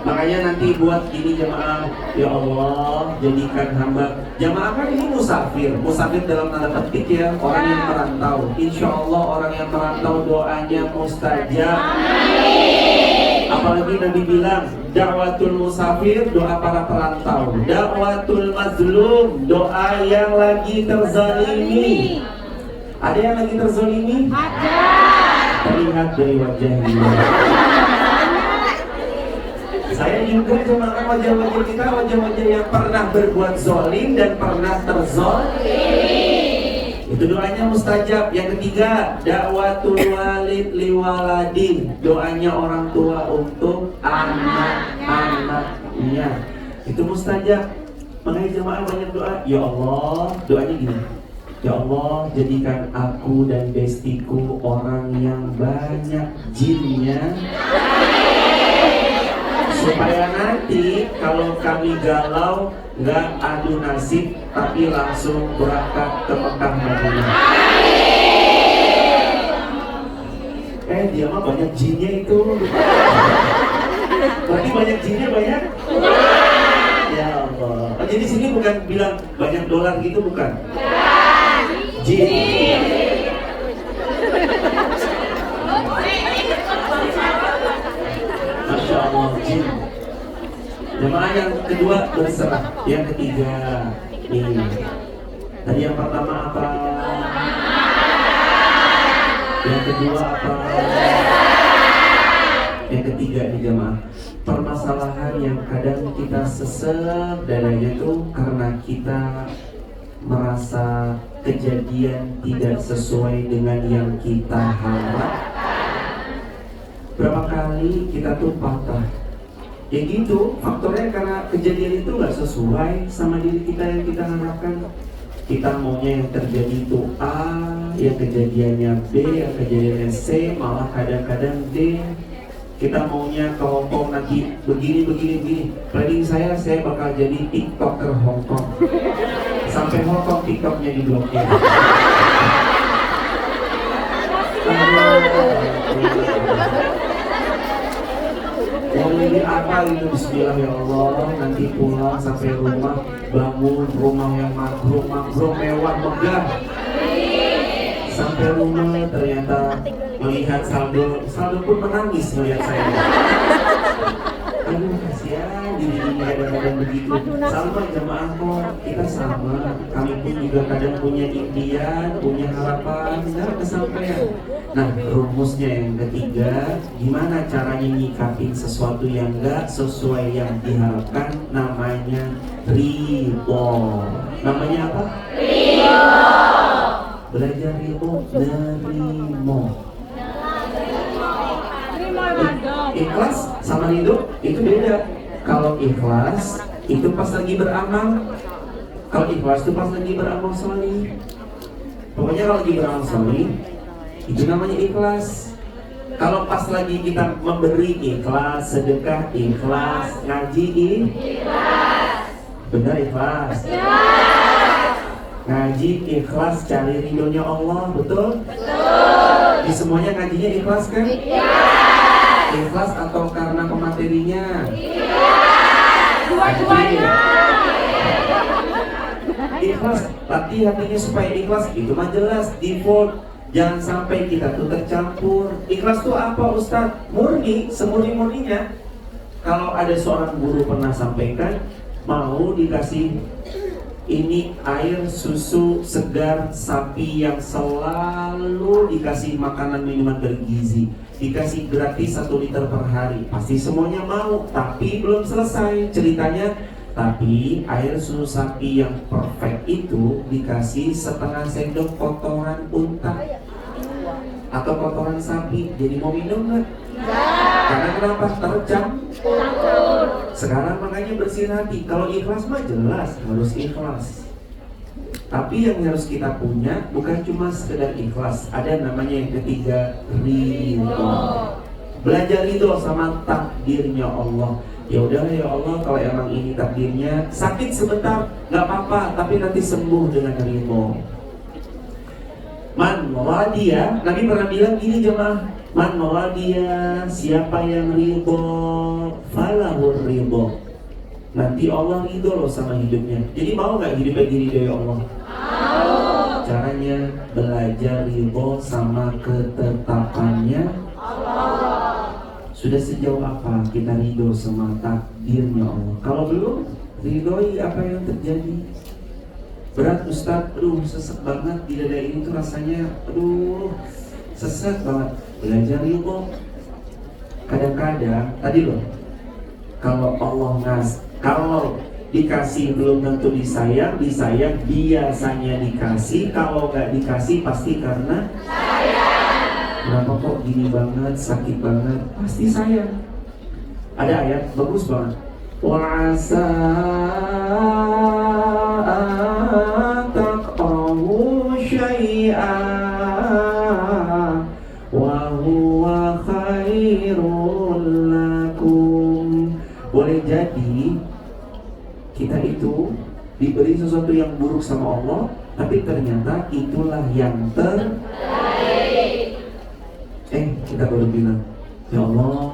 Makanya nanti buat ini jemaah, ya Allah jadikan hamba. Jemaah kan ini musafir dalam tanda petik ya, orang yang merantau. Insya Allah orang yang merantau doanya mustajab. Apalagi Nabi bilang, dakwatul musafir, doa para perantau. Dakwatul mazlum, doa yang lagi terzalimi. Ada yang lagi terzalimi? Ada. Terlihat dari wajahnya. Saya juga jemaah wajah-wajah kita, wajah-wajah yang pernah berbuat zolim dan pernah terzolim. Itu doanya mustajab. Yang ketiga, dakwatul walid liwaladin, doanya orang tua untuk anak-anaknya. Itu mustajab. Makanya jemaah banyak doa. Ya Allah, doanya gini. Ya Allah, jadikan aku dan bestiku orang yang banyak jinnya, supaya nanti kalau kami galau nggak adu nasib tapi langsung berangkat ke Mekah Madinah. Dia mah banyak jinnya itu. Berarti banyak jinnya banyak? Ya Allah. Jadi sini bukan bilang banyak dolar gitu, bukan? Jin. Masya Allah, jin. Jemaah yang kedua berserah. Yang ketiga ini. Tadi yang pertama apa? Yang kedua apa? Yang ketiga nih jemaah, permasalahan yang kadang kita sesek dadanya tuh karena kita merasa kejadian tidak sesuai dengan yang kita harap. Berapa kali kita tuh patah. Ya gitu, faktornya karena kejadian itu gak sesuai sama diri kita yang kita harapkan. Kita maunya yang terjadi itu A, yang kejadiannya B, yang kejadiannya C, malah kadang-kadang D. Kita maunya ke Hongkong nanti begini. Planning saya bakal jadi TikToker Hongkong. Sampai Hongkong TikToknya diblokir. Ini apa itu bismillah ya Allah, nanti pulang sampai rumah bangun rumah yang makro mewah megah. Sampai rumah ternyata melihat saldo pun menangis melihat saya. Aduh kasihan diri ini kadang-kadang begitu. Sama jemaah kok, kita sama. Kami pun juga kadang punya impian, punya harapan, nggak kesampaian. Nah, rumusnya yang ketiga, gimana caranya nyikapin sesuatu yang nggak sesuai yang diharapkan? Namanya ridho. Namanya apa? Ridho. Belajar ridho, nerimo. Ikhlas sama ridho itu beda. Kalau ikhlas itu pas lagi beramal. Kalau ikhlas itu pas lagi beramal solih. Pokoknya kalau lagi beramal solih itu namanya ikhlas. Kalau pas lagi kita memberi ikhlas, sedekah ikhlas, ngaji ikhlas. Benar ikhlas? Ngaji ikhlas, cari ridhonya Allah, betul? Betul. Di semuanya ngajinya ikhlas kan? Ikhlas atau karena pematerinya? Dua-duanya. Ikhlas, latih hatinya supaya ikhlas, itu mah jelas, default. Jangan sampai kita tuh tercampur. Ikhlas tuh apa Ustadz? Murni, semurni-murninya. Kalau ada seorang guru pernah sampaikan, mau dikasih ini air susu segar sapi yang selalu dikasih makanan minuman bergizi, dikasih gratis 1 liter per hari, pasti semuanya mau. Tapi belum selesai ceritanya. Tapi air susu sapi yang perfect itu dikasih setengah sendok kotoran unta atau kotoran sapi, jadi mau minum nggak? Karena kenapa? Tercampur. Sekarang makanya bersihin hati. Kalau ikhlas mah jelas harus ikhlas. Tapi yang harus kita punya bukan cuma sekedar ikhlas. Ada namanya yang ketiga, ridho. Belajar ridho sama takdirnya Allah. Ya udahlah ya Allah, kalau emang ini takdirnya, sakit sebentar nggak apa-apa, tapi nanti sembuh dengan ridho. Man radiya, Nabi pernah bilang gini jemaah, man radiya, siapa yang ridho, falahur ridho, nanti Allah ridho loh sama hidupnya. Jadi mau nggak hidupnya diridhoi Allah? Mau. Caranya belajar ridho sama ketetapannya Allah. Sudah sejauh apa kita ridho sama takdirnya Allah? Kalau belum, ridhoi apa yang terjadi. Berat Ustadz, aduh sesek banget di dada ini tuh rasanya, aduh sesek banget. Belajar ridho. Kadang-kadang, tadi loh, kalau Allah kalau dikasih belum tentu disayang biasanya dikasih, kalau nggak dikasih pasti karena sayang. Kenapa kok gini banget, sakit banget, pasti sayang. Ada ayat bagus banget. Wa'asa taqrahu syai'an wa huwa khairul lakum. Boleh jadi kita itu diberi sesuatu yang buruk sama Allah, tapi ternyata itulah yang terbaik. Kita baru bilang, ya Allah,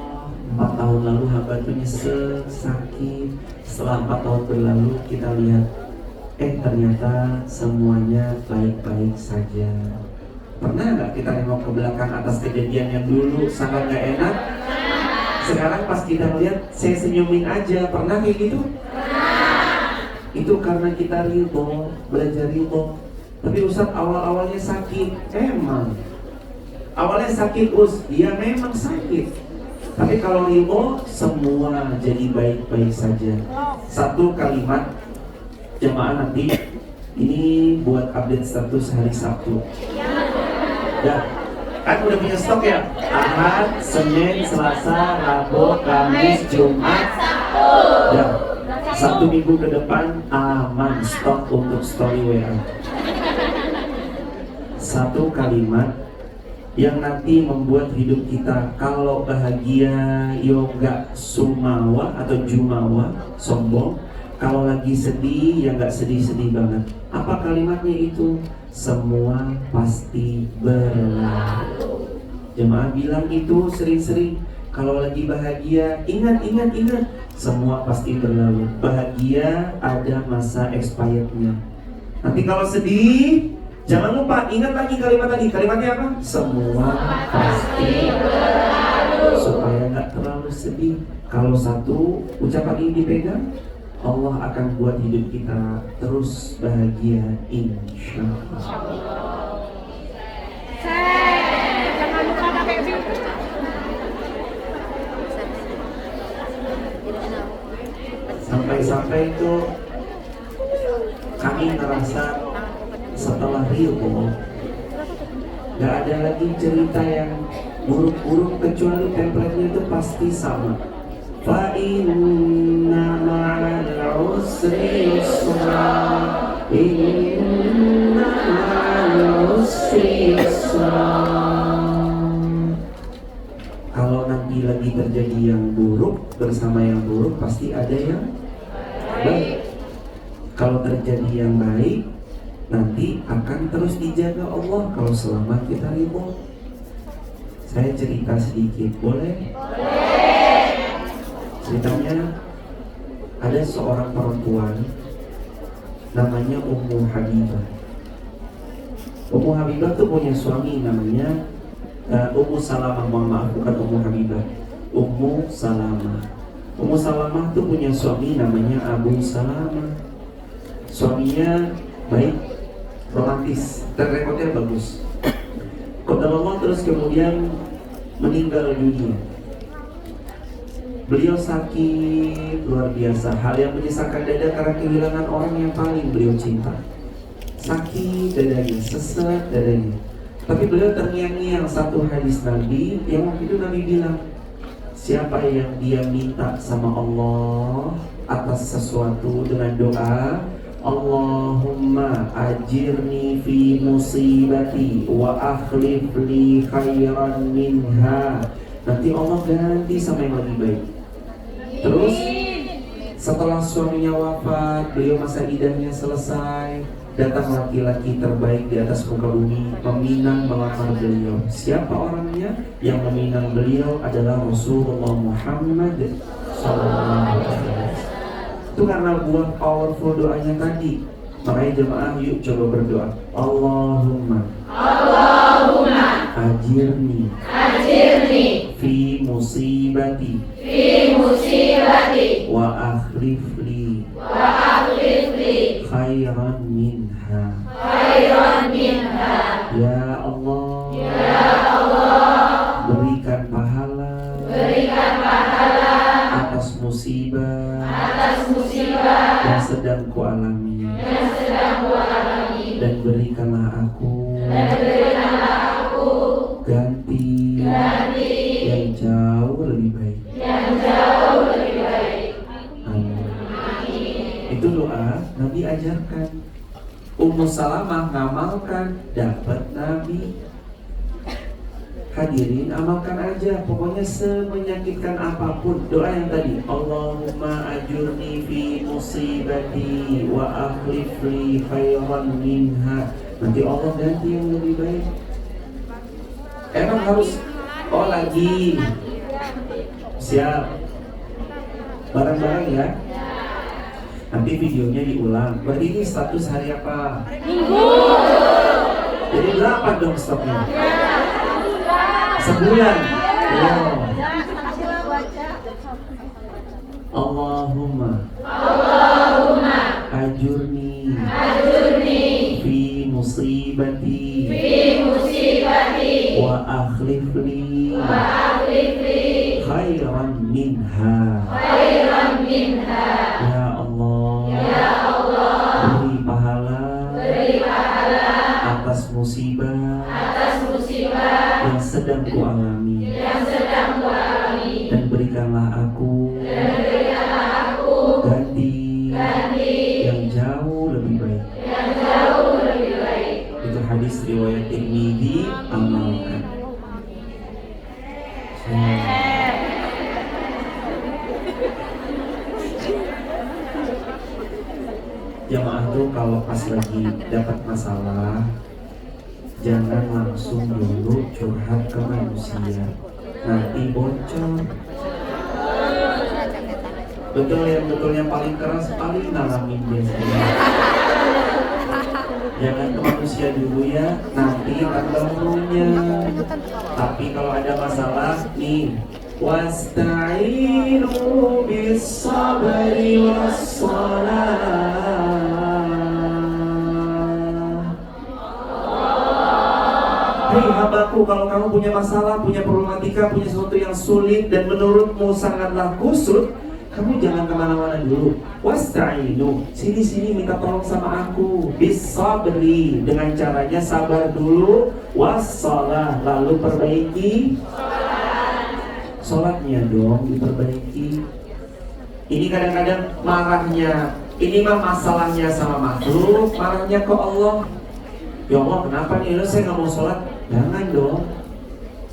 4 tahun lalu hamba itu nyesek, sakit. Setelah 4 tahun berlalu kita lihat, ternyata semuanya baik-baik saja. Pernah nggak kita nengok ke belakang atas kejadian yang dulu sangat nggak enak? Sekarang pas kita lihat, saya senyumin aja. Pernah kayak gitu? Itu karena kita ridho, belajar ridho. Tapi Ustadz awal-awalnya sakit, emang awalnya sakit Iya memang sakit. Tapi kalau ridho, semua jadi baik-baik saja. Satu kalimat jemaah nanti ini buat update status hari Sabtu. Ya, kan udah punya stok ya? Ahad, Senin, Selasa, Rabu, Kamis, Jumat, Sabtu. Ya, Sabtu minggu ke depan aman stok untuk story WA. Satu kalimat yang nanti membuat hidup kita kalau bahagia yoga sumawa atau jumawa sombong, kalau lagi sedih ya nggak sedih-sedih banget. Apa kalimatnya itu? Semua pasti berlalu. Jemaah bilang itu sering-sering. Kalau lagi bahagia, ingat, semua pasti berlalu. Bahagia ada masa expirednya. Nanti kalau sedih, jangan lupa ingat lagi kalimat tadi. Kalimatnya apa? Semua pasti berlalu. Supaya nggak terlalu sedih. Kalau satu ucapan ini dipegang, Allah akan buat hidup kita terus bahagia, insya Allah. Jangan lupa pakai filter. Sampai-sampai itu kami ngerasa setelah ridho gak ada lagi cerita yang buruk-buruk kecuali template-nya itu pasti sama. Fa inna ma'al usri yusra, inna ma'al usri yusra. Kalau nanti lagi terjadi yang buruk bersama yang buruk pasti ada yang baik. Kalau terjadi yang baik nanti akan terus dijaga Allah kalau selama kita ridho. Saya cerita sedikit, boleh? Ceritanya ada seorang perempuan namanya Ummu Habibah. Ummu Habibah tuh punya suami namanya Ummu Salamah, mohon maaf bukan Ummu Habibah, Ummu Salamah. Ummu Salamah tuh punya suami namanya Abu Salamah. Suaminya baik, romantis, dan rekodnya bagus. Qadarullah terus kemudian meninggal dunia. Beliau sakit luar biasa, hal yang menyisakan dada karena kehilangan orang yang paling beliau cinta. Sakit dadanya, sesek dadanya. Tapi beliau terngiang-ngiang satu hadis Nabi yang waktu itu Nabi bilang, siapa yang dia minta sama Allah atas sesuatu dengan doa, Allahumma ajirni fi musibati wa akhlif li khairan minha, nanti Allah ganti sama yang lebih baik. Terus setelah suaminya wafat, beliau masa idahnya selesai, datang laki-laki terbaik di atas muka bumi meminang melamar beliau. Siapa orangnya? Yang meminang beliau adalah Rasulullah Muhammad SAW. Itu karena buat powerful doanya tadi. Makanya jemaah yuk coba berdoa, Allahumma ajirni fi musibati wa akhlifli khairan minha. Ya Allah, berikan pahala atas musibah yang sedang kualami, dan berikanlah aku ganti yang jauh lebih baik. Amin. Itu doa Nabi ajarkan. Ummu Salamah ngamalkan, dapat Nabi. Hadirin, amalkan aja. Pokoknya semenyakitkan apapun, doa yang tadi, Allahumma ajurni fi musibati wa akhlif li khairan minha, nanti Allah ganti yang lebih baik. Emang harus lagi siap bareng-bareng ya. Nanti videonya diulang. Berarti ini status hari apa? Minggu. Jadi 8 dong stopnya. Sebulan. Wow. Allahumma ajurni fi musibati wa akhlif li khairan sedang kualami. Dan berikanlah aku ganti yang jauh lebih baik. Itu hadis riwayat Tirmidzi, amalkan. Jamaah tuh kalau pas lagi dapat masalah, jangan langsung dulu curhat ke manusia, nanti bocor. Betul yang paling keras paling ngalamin biasanya. Jangan ke manusia dulu ya, nanti tanggalnya. Tapi kalau ada masalah nih, wasta'inu bis-sabri was-shalah. Hei hambaku, kalau kamu punya masalah, punya problematika, punya sesuatu yang sulit dan menurutmu sangatlah kusut, kamu jangan kemana-mana dulu. Wasta'inu, sini minta tolong sama aku. Bis-sabri, dengan caranya sabar dulu. Was-shalah, lalu perbaiki sholatnya dong, diperbaiki. Ini kadang-kadang marahnya, ini mah masalahnya sama makhluk, marahnya ke Allah. Ya Allah, kenapa nih saya nggak mau sholat? Jangan dong.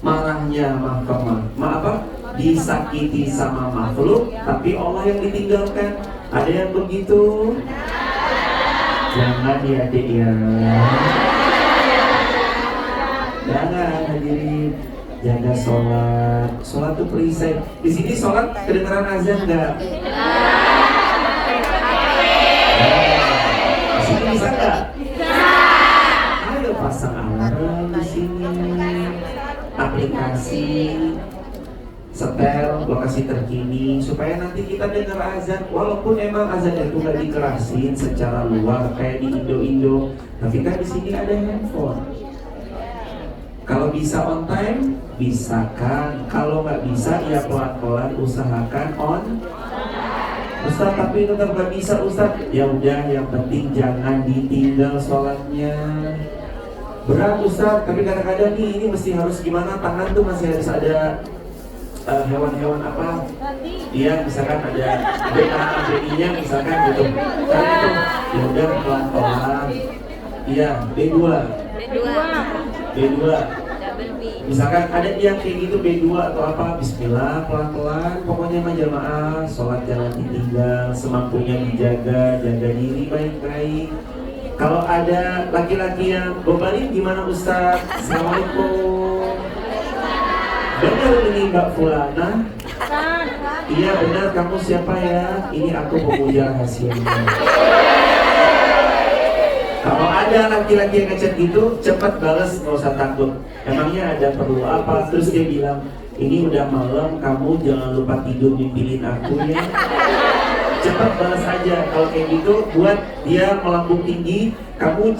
Marahnya disakiti sama makhluk, tapi Allah yang ditinggalkan. Ada yang begitu? Jangan ya adik ya. Jangan hadirin. Jaga sholat. Sholat tuh perisai. Di sini sholat kedengeran azan nggak? Di sini bisa nggak? Ayo pasang alarm di sini. Aplikasi setel lokasi terkini supaya nanti kita dengar azan, walaupun emang azan itu nggak dikerasin secara luar kayak di Indo, tapi kan di sini ada handphone. Kalau bisa on time, bisakan. Kalau nggak bisa, ya pelan-pelan usahakan on. Ustaz, tapi tetap nggak bisa Ustaz. Ya udah, yang penting jangan ditinggal sholatnya. Berat Ustaz, tapi kadang-kadang nih ini mesti harus gimana, tangan tuh masih harus ada hewan-hewan apa? Iya, misalkan ada BA-nya misalkan gitu. Kan itu, ya udah pelan-pelan. Iya, B2. Misalkan ada yang kayak gitu B2 atau apa, bismillah, pelan-pelan. Pokoknya mah jamaah, sholat jangan ditinggal, semampunya dijaga, jaga diri baik-baik. Kalau ada laki-laki yang bebalin gimana Ustaz? Assalamualaikum. Benar ini Mbak Fulana? Iya benar, kamu siapa ya? Ini aku pemuja rahasianya. Kalau ada laki-laki yang ngechat gitu, cepat balas, nggak usah takut. Emangnya ada perlu apa? Terus dia bilang, ini udah malam, kamu jangan lupa tidur mimpiin aku ya. Cepat balas aja. Kalau kayak gitu, buat dia melambung tinggi. Kamu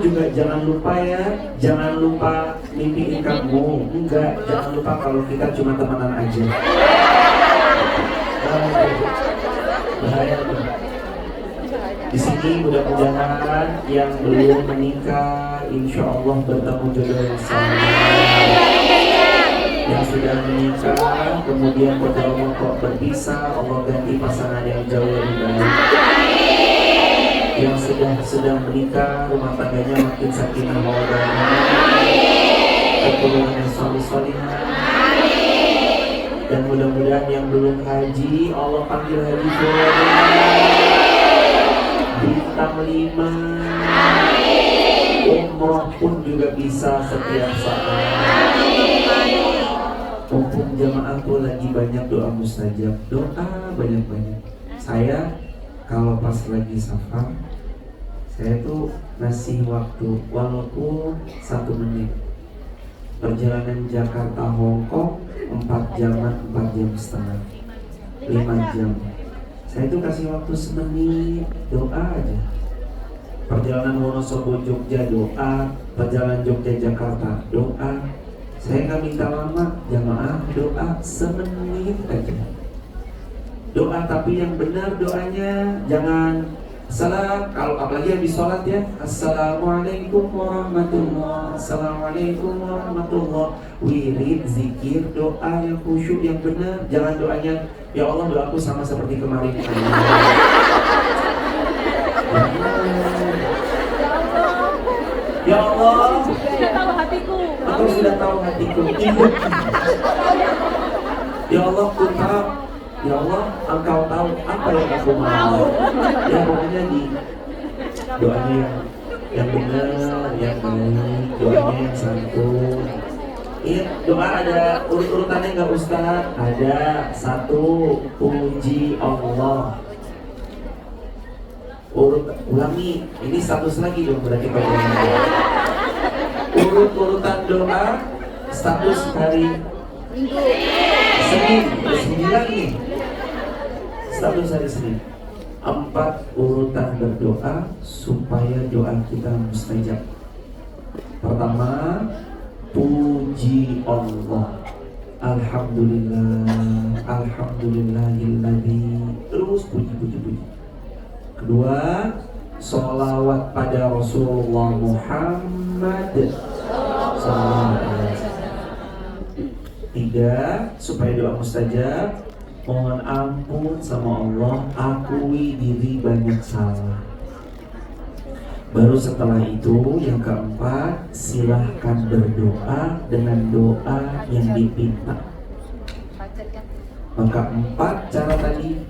juga jangan lupa ya, jangan lupa mimpiin kamu. Enggak, jangan lupa kalau kita cuma temenan aja. Bahaya tuh. Di sini mudah-mudahan yang belum menikah, insya Allah bertemu jodoh yang sama. Yang sudah menikah, kemudian berjodoh kok berpisah, Allah ganti pasangan yang jauh lebih baik. Yang sedang menikah, rumah tangganya makin sakinah mawaddah, keturunan yang salih-salihah. Dan mudah-mudahan yang belum haji, Allah panggil haji bintang 5. Umroh pun juga bisa setiap saat. Mumpung jamaah tuh lagi banyak doa mustajab, doa banyak-banyak. Saya kalau pas lagi safar, saya tuh ngasih waktu walaupun 1 menit. Perjalanan Jakarta Hongkong 4 jam setengah, 5 jam. Saya tuh kasih waktu semenit, doa aja. Perjalanan Wonosobo Jogja doa, perjalanan Jogja Jakarta doa. Saya nggak minta lama, jamaah doa semenit aja. Doa tapi yang benar doanya, jangan Salam, kalau apalagi habis sholat ya, Assalamualaikum warahmatullah, Assalamualaikum warahmatullah. Wirid, zikir, doa yang khusyuk, yang benar. Jangan doanya, ya Allah doaku sama seperti kemarin. Ya Allah, Sudah tahu hatiku. Engkau sudah tahu hatiku. Ya Allah, ku tahu. Ya Allah, Engkau tahu apa yang aku mau. Ya pokoknya di doanya yang benar, yang baik, doanya yang santun. Iya, doa ada urut-urutannya nggak Ustaz? Ada. 1, puji Allah. Ulangi, ini status lagi dong berarti Pak. Urut-urutan doa, status hari Senin, 9 nih. Status hari Senin. 4 urutan berdoa supaya doa kita mustajab. Pertama, puji Allah. Alhamdulillah, alhamdulillahilladzi. Terus puji. Kedua, sholawat pada Rasulullah Muhammad SAW. 3, supaya doa mustajab, mohon ampun sama Allah, akui diri banyak salah. Baru setelah itu yang keempat, silahkan berdoa dengan doa yang dipinta. Maka 4 cara tadi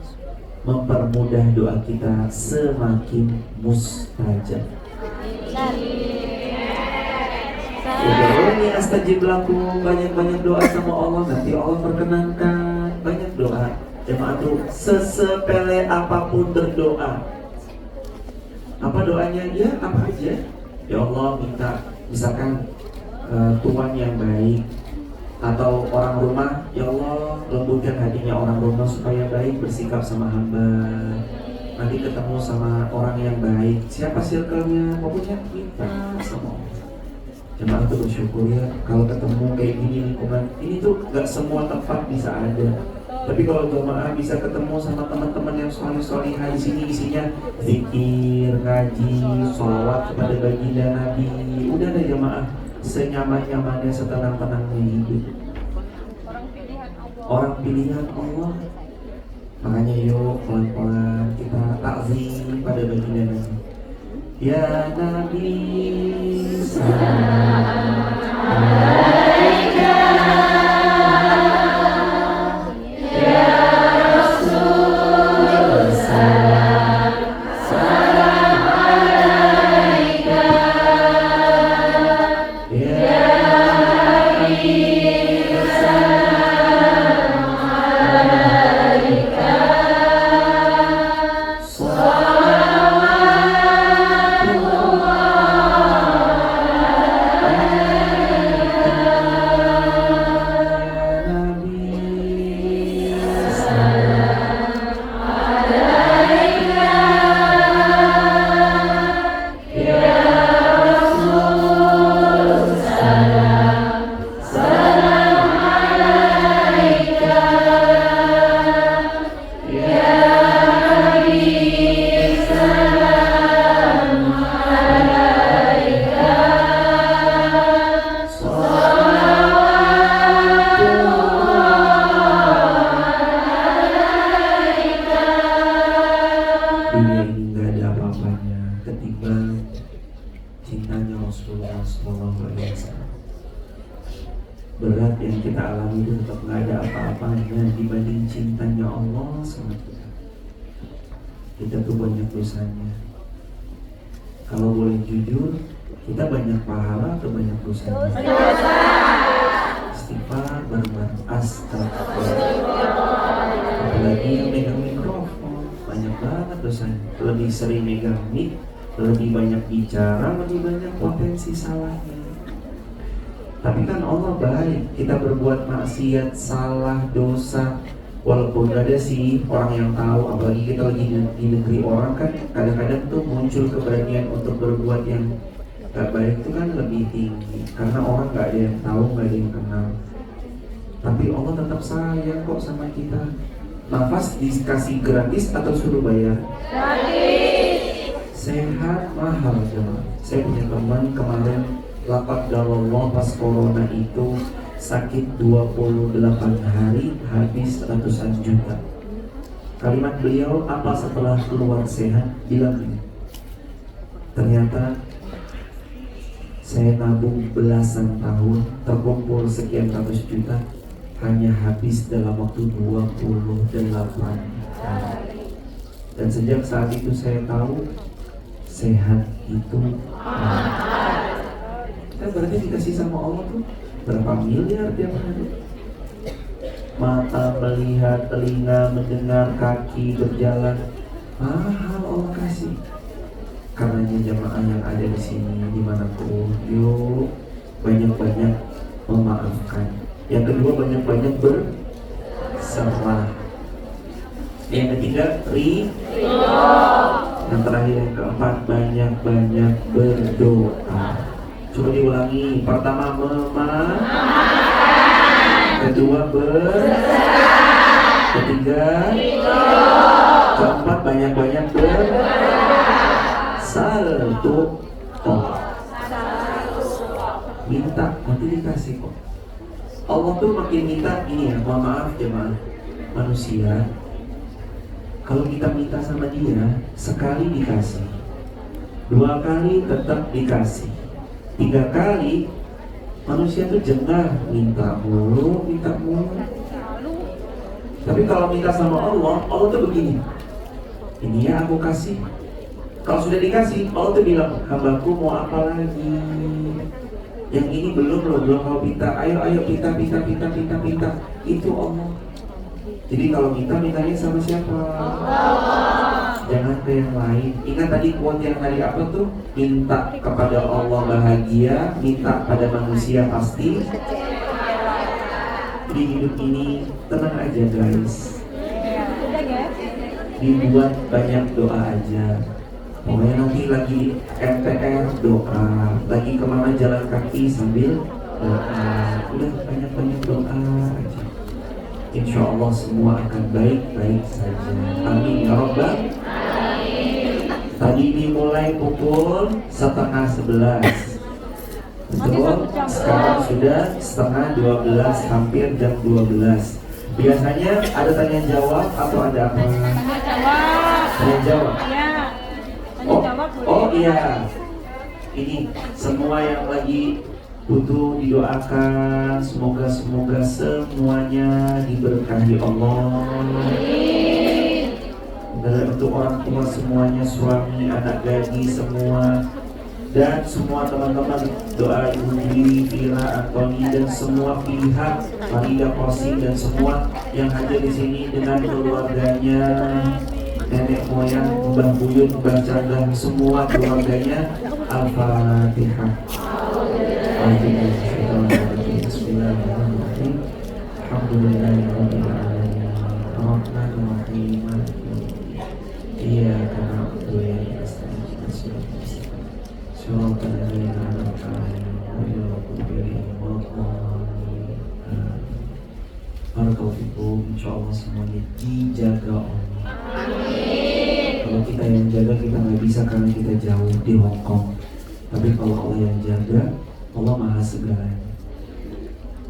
mempermudah doa kita semakin mustajab. Ud'uuni astajib lakum, banyak-banyak doa sama Allah, nanti Allah perkenankan. Banyak doa. Jemaah tuh sesepele apapun berdoa. Apa doanya? Ya apa aja. Ya Allah minta misalkan tuan yang baik, atau orang rumah, ya Allah lembutkan hatinya orang rumah supaya baik bersikap sama hamba. Nanti ketemu sama orang yang baik, siapa circle-nya, pokoknya minta sama Allah. Jemaah tuh bersyukur ya kalau ketemu kayak gini lingkungan ini tuh gak semua tempat bisa ada. Tapi kalau jemaah bisa ketemu sama teman-teman yang soleh-solehah, di sini isinya zikir, ngaji, sholawat kepada baginda Nabi. Udah deh jemaah, senyaman-nyamannya, setenang-tenangnya hidup. Orang pilihan Allah. Makanya yuk pelan-pelan kita takzim pada baginda Nabi. Ya Nabi salam alaika, ya Rasul salam alaika, ya Habib salam alaika. Dunia ini gak ada apa-apanya ketimbang cintanya Rasulullah SAW. Berat yang kita alami itu tetap gak ada apa-apanya dibanding cintanya Allah sama kita. Kita tuh banyak dosanya. Kalau boleh jujur, kita banyak pahala atau banyak dosanya? Istighfar bareng-bareng, astagfirullah. Apalagi yang megang mikrofon, banyak banget dosanya. Lebih sering megang mic, lebih banyak bicara, lebih banyak potensi salahnya. Tapi kan Allah baik, kita berbuat maksiat, salah, dosa, walaupun gak ada sih orang yang tahu. Apalagi kita lagi di negeri orang kan, kadang-kadang tuh muncul keberanian untuk berbuat yang gak baik itu kan lebih tinggi, karena orang gak ada yang tahu, gak ada yang kenal. Tapi Allah tetap sayang kok sama kita. Nafas dikasih gratis atau suruh bayar? Gratis. Sehat mahal jemaah. Saya punya teman kemarin lapak dalallah pas corona itu sakit 28 hari habis ratusan juta. Kalimat beliau apa setelah keluar sehat bilang ini, ternyata saya nabung belasan tahun terkumpul sekian ratus juta hanya habis dalam waktu 28 hari. Dan sejak saat itu saya tahu sehat itu mahal. Kan berarti dikasih sama Allah tuh berapa miliar tiap hari. Mata melihat, telinga mendengar, kaki berjalan, mahal Allah kasih. Karenanya jamaah yang ada di sini dimanapun, yuk banyak-banyak memaafkan. Yang kedua banyak-banyak berserah. Yang ketiga ridho. Yang terakhir yang keempat banyak-banyak berdoa. Coba diulangi. Pertama memaafkan. Kedua berserah. Ketiga ridho. Keempat banyak-banyak salto. Minta nanti dikasih kok. Allah tuh makin minta ini ya. Mohon maaf jemaah manusia. Kalau kita minta sama dia, sekali dikasih, 2 kali tetap dikasih, 3 kali manusia tuh jengah minta mulu. Tapi kalau minta sama Allah, Allah tuh begini, ini ya aku kasih. Kalau sudah dikasih, Allah tuh bilang, hambaku mau apa lagi? Yang ini belum kau minta. Ayo minta. Itu Allah. Jadi kalau mintanya sama siapa? Allah. Jangan ke yang lain. Ingat tadi quote yang tadi apa tuh? Minta kepada Allah bahagia, minta pada manusia pasti. Di hidup ini tenang aja guys. Dibuat banyak doa aja. Pokoknya nanti lagi MTR doa, lagi kemana jalan kaki sambil doa. Udah banyak doa aja. Insya Allah semua akan baik-baik saja. Amin ya Rabbal. Tadi dimulai pukul 10:30. Betul? Sekarang sudah 11:30, hampir jam 12. Biasanya ada tanya jawab atau ada apa? Tanya jawab. Oh iya. Ini semua yang lagi butuh didoakan, semoga semuanya diberkahi Allah. Dan untuk orang tua semuanya, suami, anak gadis semua, dan semua teman-teman doa Ibu Dwi, Vira, Antoni dan semua pihak, Farida, Kosim dan semua yang hadir di sini dengan keluarganya, nenek moyang, Mbah Buyut, Mbah Candang, semua keluarganya. Al-Fatihah. Bismillahirrahmanirrahim. Alhamdulillahirabbil alamin. Arrahmanirrahim. Iyyaka na'budu wa iyyaka nasta'in. Shiratal ladzina an'amta 'alaihim ghairil maghdubi 'alaihim waladdallin. Barakallahu. Insyaallah semuanya dijaga Allah. Amin. Kalau kita yang jaga kita nggak bisa karena kita jauh di Hong Kong. Tapi kalau Allah yang jaga, Allah maha segalanya.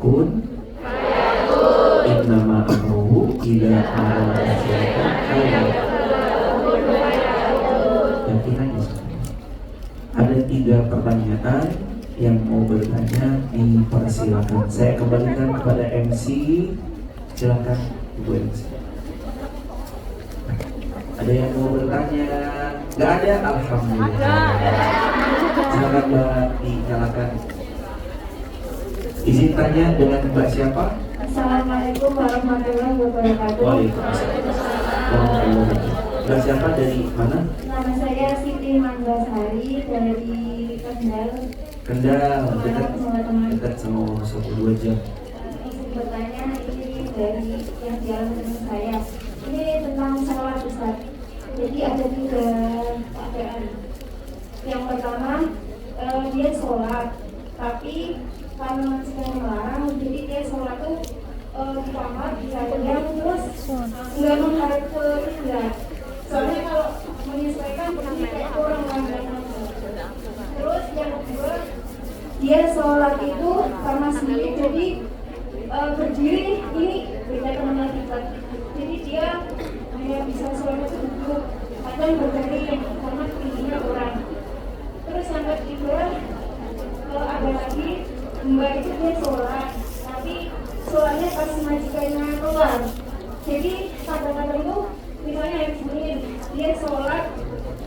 Kun innama amruhu idza arada syai'an yang kita ada 3 pertanyaan yang mau bertanya dipersilakan. Saya kembalikan kepada MC. Silakan Ibu MC. Ada yang mau bertanya? Gak ada? Alhamdulillah. Silakan Mbak, dinyalakan. Izin tanya dengan Mbak siapa? Assalamualaikum warahmatullahi wabarakatuh. Waalaikumsalam. Mbak siapa dari mana? Nama saya Siti Mangbasari dari Kendal. Kendal, Teman-teman. dekat sama Wonosobo 2 jam. Izin bertanya ini dari yang dialami dengan saya. Ini tentang sholat Ustaz. Jadi ada 3 keadaan. Yang pertama dia sholat, tapi karena majikan melarang, jadi dia sholat tuh di kamar, di ranjang, terus nggak menghadap ke kiblat. Soalnya kalau menyesuaikan kayak orang dia sholat itu karena sendiri, jadi berdiri ini beda teman kita. Jadi dia hanya bisa sholat itu duduk, kadang berbaring karena tingginya orang. Terus yang ketiga ada lagi mbak itu dia sholat, tapi sholatnya pas majikannya keluar. Jadi kadang-kadang itu misalnya hari Senin dia sholat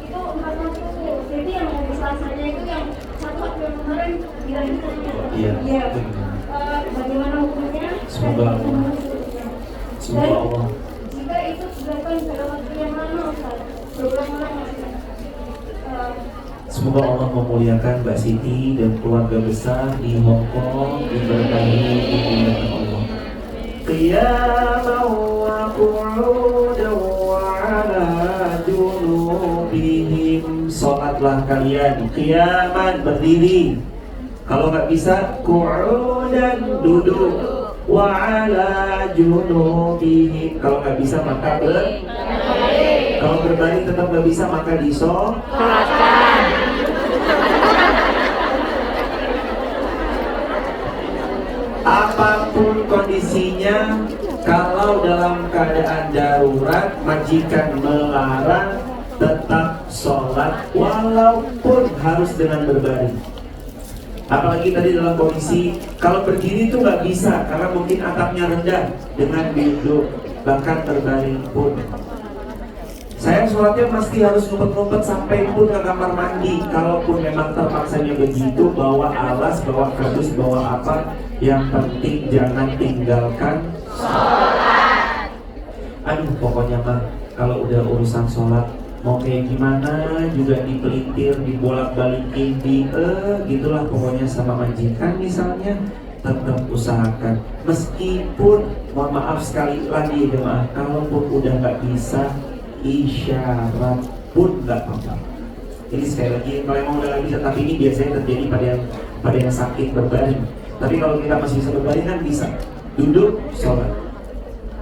itu 4 waktu, jadi yang hari Selasanya itu yang satu waktu yang kemarin dilanjutkan. Iya. Bagaimana hukumnya? Semoga Allah. Semoga Allah. Jika itu dilakukan pada waktu yang lama, Ustaz, berulang lama. Semoga Allah memuliakan Mbak Siti dan keluarga besar di Hong Kong, diberkahi dimuliakan Allah. Qiyaman wa qu'udan wa 'ala junubihim. Salatlah kalian qiyaman, berdiri. Kalau nggak bisa qu'udan, duduk. Wa 'ala junubihim. Kalau nggak bisa maka kalau berbaring tetap nggak bisa maka disolatkan. Apapun kondisinya, kalau dalam keadaan darurat majikan melarang, tetap sholat walaupun harus dengan berbaring. Apalagi tadi dalam kondisi kalau berdiri itu nggak bisa karena mungkin atapnya rendah, dengan duduk bahkan berbaring pun. Saya sholatnya pasti harus ngumpet-ngumpet sampai pun ke kamar mandi. Kalaupun memang terpaksanya begitu, bawa alas, bawa kardus, bawa apa, yang penting jangan tinggalkan sholat. Aduh, pokoknya mah kalau udah urusan sholat mau kayak gimana juga dipelintir, dibolak-balikin, gitulah pokoknya sama majikan misalnya, tetap usahakan. Meskipun, mohon maaf sekali lagi jemaah, kalaupun udah nggak bisa, isyarat pun nggak apa-apa. Ini sekali lagi, kalau emang udah nggak bisa, tapi ini biasanya terjadi pada yang sakit berbaring. Tapi kalau kita masih bisa berbaring kan bisa duduk sholat.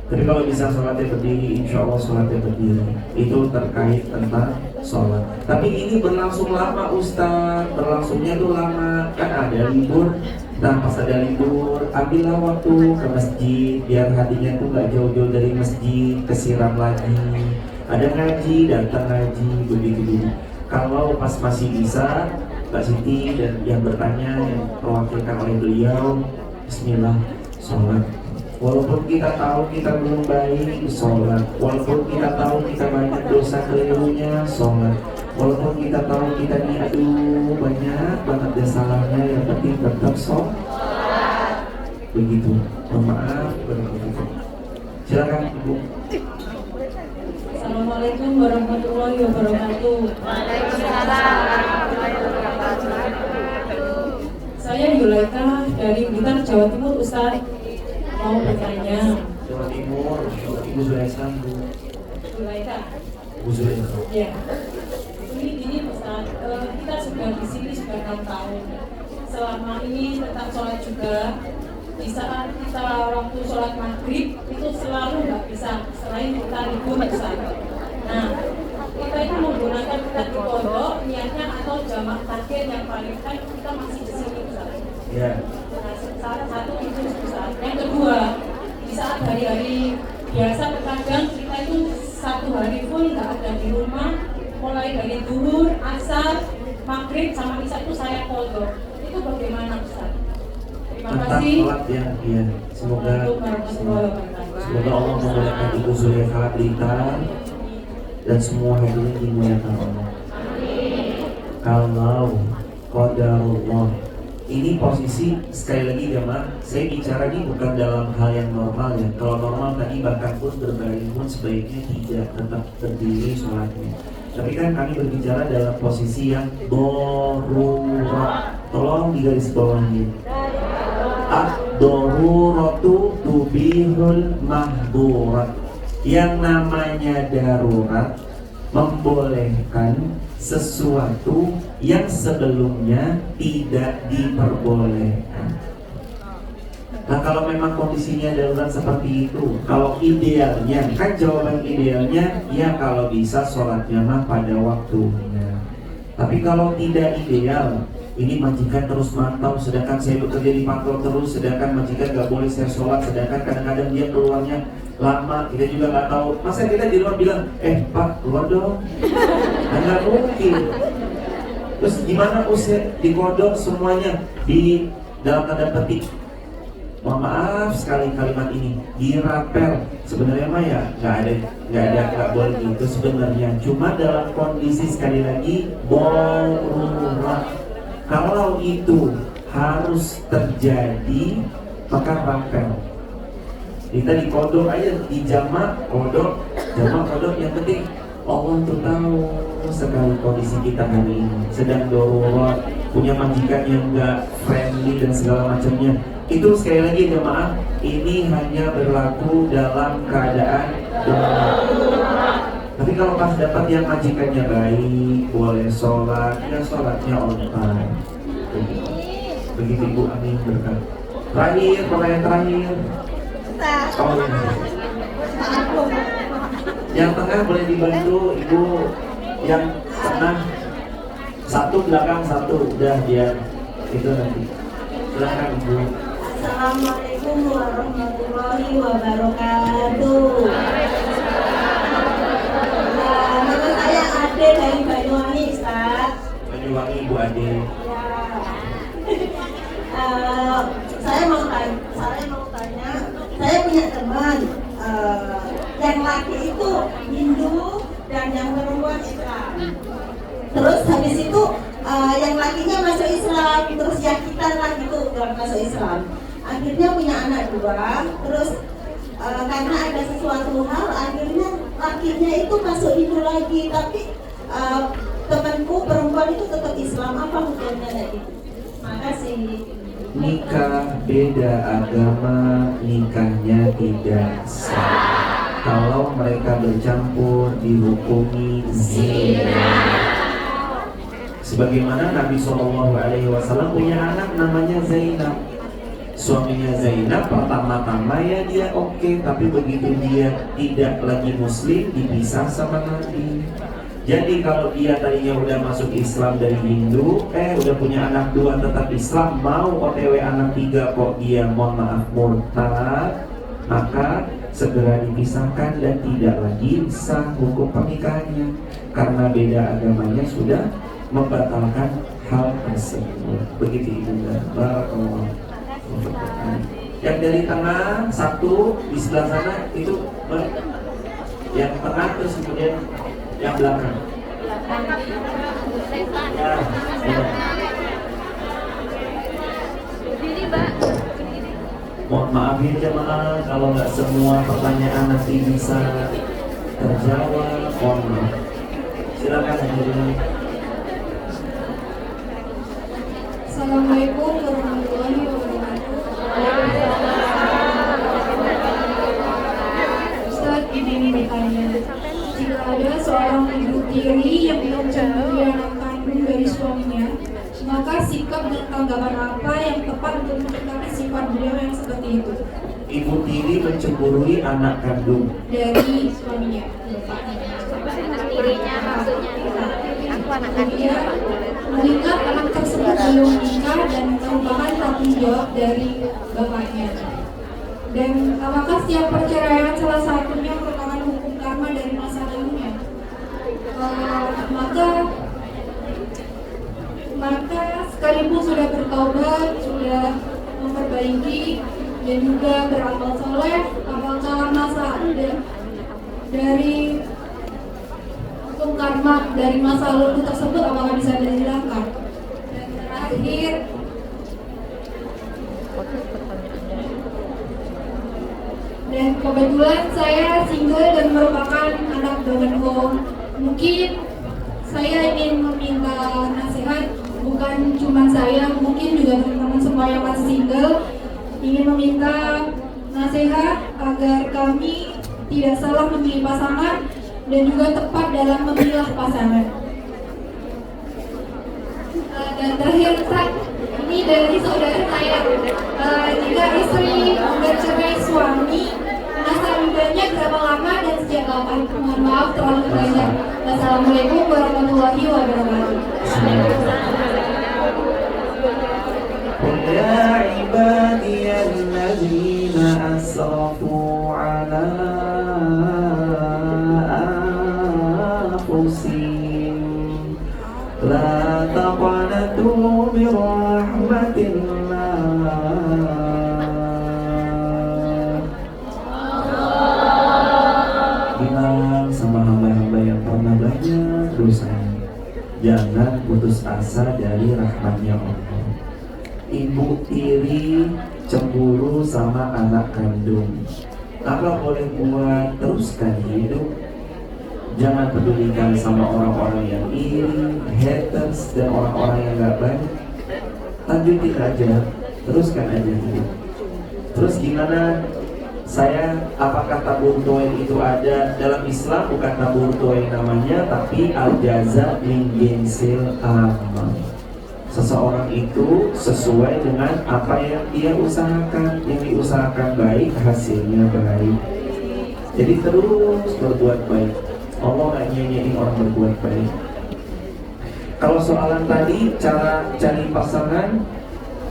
Tapi kalau bisa sholatnya berdiri, insya Allah sholatnya berdiri. Itu terkait tentang sholat. Tapi ini berlangsung lama Ustaz, berlangsungnya tuh lama. Kan ada libur. Nah pas ada libur, ambillah waktu ke masjid, biar hatinya tuh nggak jauh-jauh dari masjid, kesiram lagi. Ada ngaji, datang ngaji, begitu dulu. Kalau pas masih bisa, Mbak Siti dan yang bertanya, yang terwakilkan oleh beliau, bismillah, sholat. Walaupun kita tahu kita belum baik, sholat. Walaupun kita tahu kita banyak dosa kelirunya, sholat. Walaupun kita tahu kita nih, aduh banyak banget dia salahnya, yang penting tetap sholat. Begitu. Mohon maaf, berikut. Silakan Ibu. Assalamualaikum warahmatullahi wabarakatuh. Saya Yulaika dari Blitar, Jawa Timur, Ustaz. Mau bertanya. Jawa Timur, Ibu Zulaika, Bu. Yulaika. Bu Zulaika. Ya. Ini Ustaz, kita sudah di sini sudah 6 tahun. Selama ini tetap sholat juga. Di saat kita waktu sholat maghrib itu selalu nggak bisa selain kita libur Ustaz. Nah, kita itu menggunakan hati pondok niatnya atau jamak takbir yang paling kan kita masih di sini Ustaz. Ya. Nah, salah satu itu Ustaz. Yang kedua, di saat hari-hari biasa terkadang kita itu satu hari pun nggak ada di rumah, mulai dari zuhur, asar, maghrib sama isya itu saya pondok. Itu bagaimana Ustaz? Terima kasih. Ya. Semoga Allah memudahkan Ibu Zulaika Blitar dan semua hadirin dimuliakan Allah. Kalau qadarullah, ini posisi sekali lagi jemaah, saya bicara ini bukan dalam hal yang normal ya. Kalau normal tadi bahkan pun berbaring pun sebaiknya tidak, tetap berdiri sholatnya. Tapi kan kami berbicara dalam posisi yang darurat. Tolong digaris bawahi. Ad-daruratu tubihul mahdurat. Yang namanya darurat membolehkan sesuatu yang sebelumnya tidak diperbolehkan. Nah kalau memang kondisinya darurat seperti itu, kalau idealnya, kan jawaban idealnya ya kalau bisa sholatnya mah pada waktunya. Tapi kalau tidak ideal, ini majikan terus mantau, sedangkan saya bekerja di pantau terus, sedangkan majikan nggak boleh saya sholat, sedangkan kadang-kadang dia keluarnya lama, kita juga nggak tahu. Masa kita di luar bilang, Pak keluar dong? Nggak mungkin. Terus gimana usir dikodok semuanya di dalam tanda petik? Mohon maaf sekali kalimat ini dirapel. Sebenarnya mah ya nggak boleh gitu sebenarnya. Cuma dalam kondisi sekali lagi darurat. Kalau itu harus terjadi maka rapel. Kita dikodok aja, dijamak kodok yang penting Allah tuh tahu sekali kondisi kita hari ini sedang darurat, punya majikan yang nggak friendly dan segala macamnya. Itu sekali lagi jemaah, ini hanya berlaku dalam keadaan darurat. Tapi kalau pas dapat yang majikannya baik, boleh sholat, ya sholatnya on time. Begitu Ibu, amin berkat. Terakhir, pertanyaan terakhir. Oh, yang tengah boleh dibantu Ibu, yang tengah satu belakang satu, udah biar itu nanti. Silakan Ibu. Assalamualaikum warahmatullahi wabarakatuh. Nama saya Ade dari Banyuwangi, Ustaz. Banyuwangi, Ibu Ade. Saya mau tanya, saya punya teman yang laki itu Hindu dan yang perempuan Islam. Terus habis itu yang lakinya masuk Islam, terus yang kita lah gitu gak masuk Islam. Akhirnya punya anak dua, terus karena ada sesuatu hal, akhirnya lakinya itu masuk Hindu lagi, tapi temanku perempuan itu tetap Islam. Apa hukumnya kayak gitu? Makasih. Nikah beda agama, nikahnya tidak sah. Kalau mereka bercampur dihukumi zina. Sebagaimana Nabi SAW punya anak namanya Zainab. Suaminya Zainab pertama-tama ya dia oke, tapi begitu dia tidak lagi muslim dipisah sama Nabi. Jadi kalau dia tadinya udah masuk Islam dari Hindu, udah punya anak dua tetap Islam, mau OTW anak tiga kok dia mohon maaf murtad, maka segera dipisahkan dan tidak lagi sah hukum pernikahannya, karena beda agamanya sudah membatalkan hal tersebut. Begitu Ibu. Barakallahu. Yang dari tengah satu di sebelah sana itu yang tengah, terus kemudian yang belakang. Ya, mohon maaf ya jemaah kalau nggak semua pertanyaan nanti bisa terjawab. Mohon maaf. Silakan hadirin. Assalamualaikum warahmatullahi wabarakatuh. Ustaz, izin bertanya, jika ada seorang ibu tiri yang mencuri anak kandung dari suaminya, maka sikap dan tanggapan apa yang tepat untuk menyikapi sifat beliau yang seperti itu? Ibu tiri mencemburui anak kandung Dari suaminya. Tirinya maksudnya aku anak kandung. Mengingat anak tersebut belum menikah dan merupakan tanggung jawab dari bapaknya. Dan apakah setiap perceraian salah satunya merupakan hukum karma dari masa lalunya? Maka sekalipun sudah bertobat, sudah memperbaiki dan juga beramal soleh, apakah masa dari hukum karma dari masa lalu tersebut apakah bisa dihilangkan? Dan terakhir, dan kebetulan saya single dan merupakan anak broken home. Mungkin saya ingin meminta nasihat, bukan cuma saya, mungkin juga teman-teman semua yang masih single, ingin meminta nasihat agar kami tidak salah memilih pasangan dan juga tepat dalam memilih pasangan. Dan terakhir, ini dari saudara saya, jika istri bercerai suami, masa idahnya berapa lama dan sejak kapan? Mohon maaf terlalu banyak. Wassalamualaikum warahmatullahi wabarakatuh. الذين أسرفوا على أنفسهم لا تقنطوا من رحمة الله bilang sama hamba-hamba yang pernah banyak dosanya, jangan putus asa dari rahmatnya Allah. Ibu tiri cemburu sama anak kandung, apa boleh buat? Teruskan hidup. Jangan pedulikan sama orang-orang yang iri, haters, dan orang-orang yang gak baik. Lanjutin aja, teruskan aja hidup. Terus gimana? Apakah tabur tuain itu ada dalam Islam? Bukan tabur tuain namanya, tapi al-jaza min jinsil amal. Seseorang itu sesuai dengan apa yang dia usahakan. Yang diusahakan baik, hasilnya baik. Jadi terus berbuat baik. Allah gak nyanyiin orang berbuat baik. Kalau soalan tadi cara cari pasangan,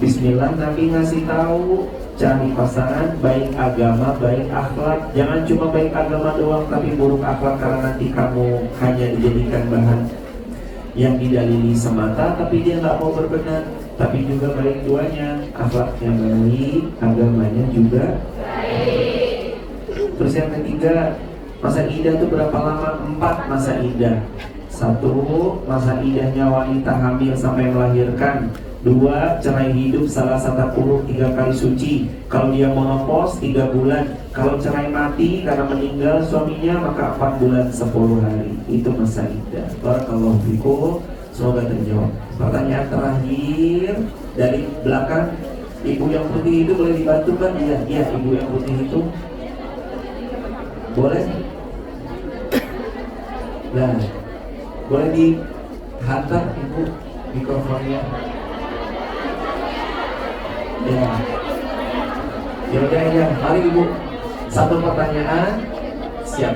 bismillah, Nabi ngasih tahu cari pasangan baik agama, baik akhlak. Jangan cuma baik agama doang tapi buruk akhlak, karena nanti kamu hanya dijadikan bahan yang didalili semata tapi dia nggak mau berbenar. Tapi juga baik duanya, akhlaknya baik, agamanya juga baik. Terus yang ketiga, masa idah itu berapa lama? 4 masa idah. 1, masa idahnya wanita hamil sampai melahirkan. 2, cerai hidup salah 10 3 kali suci. Kalau dia menopause 3 bulan. Kalau cerai mati karena meninggal suaminya maka 4 bulan 10 hari. Itu masa iddah. Barakallahu fikum. Semoga terjawab. Pertanyaan terakhir dari belakang, ibu yang putih itu boleh dibantu kan? Iya, iya, ibu yang putih itu boleh. Nah, boleh dihantar ibu mikrofonnya. Ya, ya udah ya. Mari ibu, 1 pertanyaan. Siap.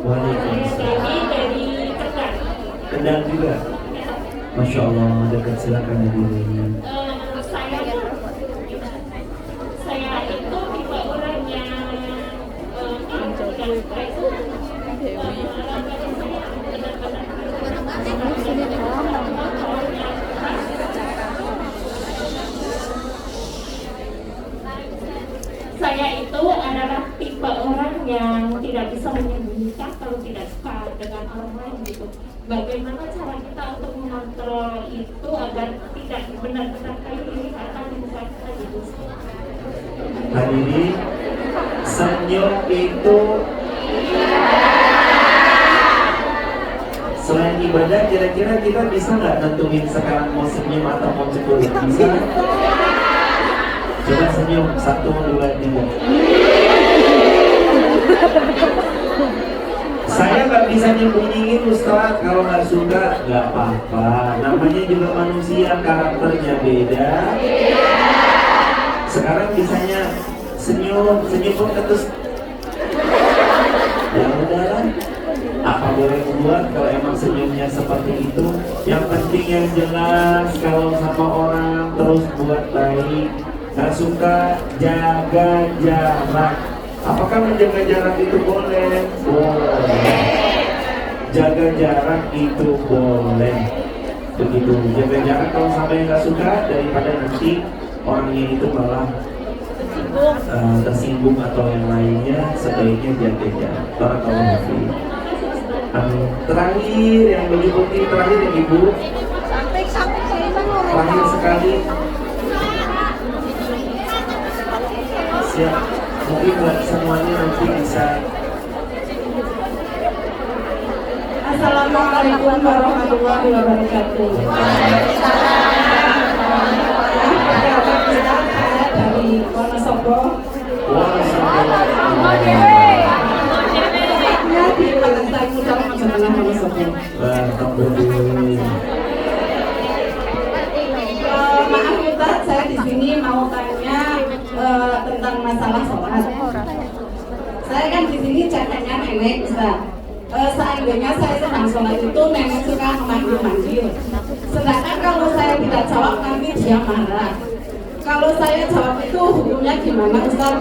Waalaikumsalam. Dari Kendal. Kendal juga. Masya Allah, dekat, silakan ibu. Saya itu tipe orang yang saya itu adalah tipe orang yang tidak bisa menyembunyikan kalau tidak suka dengan orang lain gitu. Bagaimana cara kita untuk mengontrol itu agar tidak benar-benar kayak ini akan membuat kita gitu. Hadirin, senyum itu selain ibadah, kira-kira kita bisa nggak nentuin sekarang mau senyum atau mau cemburu? Bisa? Coba senyum, 1, 2, 3. Saya nggak bisa nyembunyiin Ustaz, kalau nggak suka nggak apa-apa. Namanya juga manusia, karakternya beda. Sekarang bisanya senyum pun terus. Ya udahlah, apa boleh buat kalau emang senyumnya seperti itu. Yang penting yang jelas, kalau sama orang terus buat baik. Gak suka, jaga jarak. Apakah menjaga jarak itu boleh? Boleh. Jaga jarak itu boleh. Begitu, jaga jarak kalau sampai gak suka, daripada nanti orangnya itu malah tersinggung atau yang lainnya, sebaiknya jaga jarak. Barakallahu fiik. Amin. Terakhir yang baju putih, terakhir yang ibu. Terakhir sekali. Siap. Mungkin buat semuanya nanti bisa. Assalamualaikum warahmatullahi wabarakatuh. Dari Wonosobo. Di Pantai Kutal Majalengka Wonosobo. Maaf Ustaz, saya di sini mau tanya tentang masalah sholat. Saya kan di sini chatnya nenek Ustaz. Seandainya saya sedang sholat itu nenek suka memanggil-manggil. Sedangkan kalau saya tidak jawab nanti dia marah. Kalau saya jawab itu hukumnya gimana Ustaz?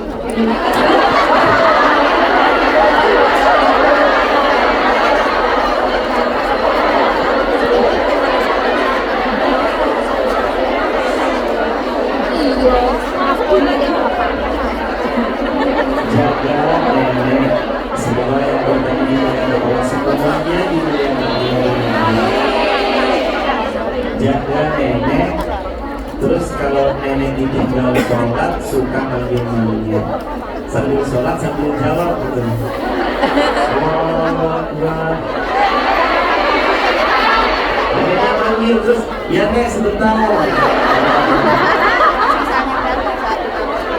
Jaga nenek, semua yang bertanya dimuliakan Allah, semuanya dimuliakan Allah. Jaga nenek. Terus kalau nenek ditinggal sholat suka manggil-manggil, sambil sholat sambil jawab gitu. Allahu Akbar. Neneknya manggil terus, ya nek sebentar.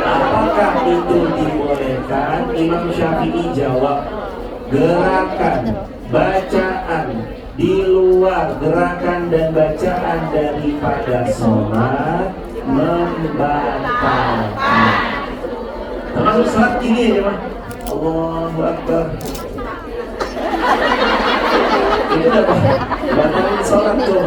Apakah itu dibolehkan? Imam Syafi'i jawab, gerakan, bacaan di luar gerakan dan bacaan daripada sholat membatalkan. Termasuk sholat gini ya Mas, Allahu Akbar. Itu udah batalin sholat tuh.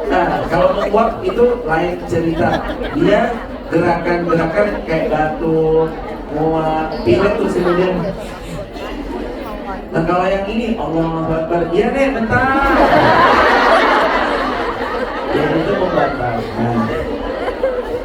Nah, kalau menguap itu lain cerita. Dia gerakan-gerakan kayak batuk, muak, pilek terus kemudian. Nah kalau yang ini, Allahu Akbar, iya nih bentar. Ya itu membatalkan.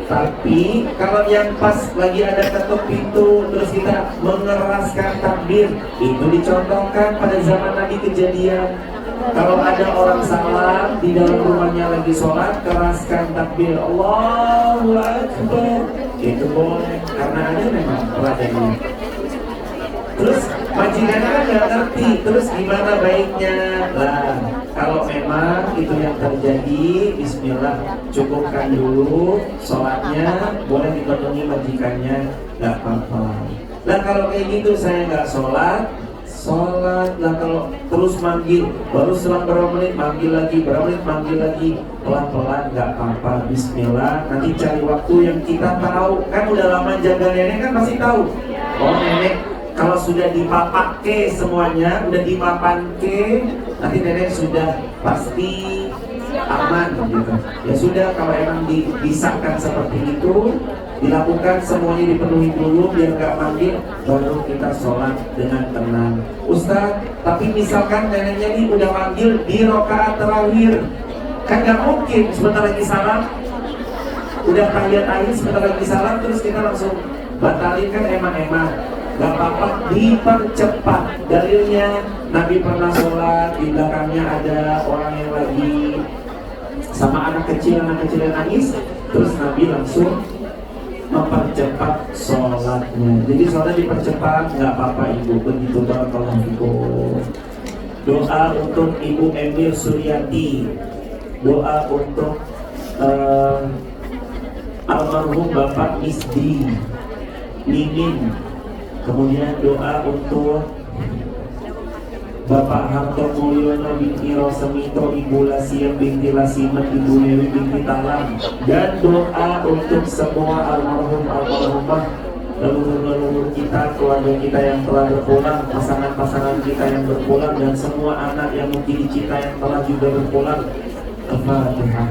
Tapi kalau yang pas lagi ada ketuk pintu terus kita mengeraskan takbir, itu dicontohkan pada zaman Nabi kejadian. Kalau ada orang salam di dalam rumahnya lagi sholat, keraskan takbir Allahu Akbar, itu boleh karena ada memang peladannya. Terus majikannya kan nggak ngerti, terus gimana baiknya? Lah, kalau memang itu yang terjadi, Bismillah, cukupkan dulu sholatnya, boleh dipenuhi majikannya, nggak apa-apa. Nah kalau kayak gitu saya nggak sholat, lah kalau terus manggil, baru selang berapa menit manggil lagi, berapa menit manggil lagi, pelan-pelan nggak apa-apa, Bismillah. Nanti cari waktu yang kita tahu, kan udah lama jaga nenek kan pasti tahu. Oh nenek kalau sudah dipapake semuanya, udah dimapanke, nanti nenek sudah pasti aman gitu. Ya sudah, kalau emang disahkan seperti itu, dilakukan semuanya dipenuhi dulu biar nggak manggil, baru kita sholat dengan tenang. Ustaz, tapi misalkan neneknya ini udah manggil di rakaat terakhir, kan nggak mungkin sebentar lagi salam, udah tahiyat akhir sebentar lagi salam terus kita langsung batalin, kan emang gak apa-apa, dipercepat. Dalilnya Nabi pernah sholat, di belakangnya ada orang yang lagi sama anak kecil yang nangis, terus Nabi langsung mempercepat sholatnya. Jadi sholat dipercepat, gak apa-apa ibu, begitu. Barakallahu fikum. Doa untuk Ibu Emir Suryati, doa untuk almarhum Bapak Misdi Mimin. Kemudian doa untuk Bapak Harto Mulyono binti Rosemito, Ibu Lasiam binti Lasimet, Ibu Dewi binti Talam, dan doa untuk semua almarhumah, leluhur-leluhur kita, keluarga kita yang telah berpulang, pasangan-pasangan kita yang berpulang, dan semua anak yang mungkin kita yang telah juga berpulang. Al-Fatihah.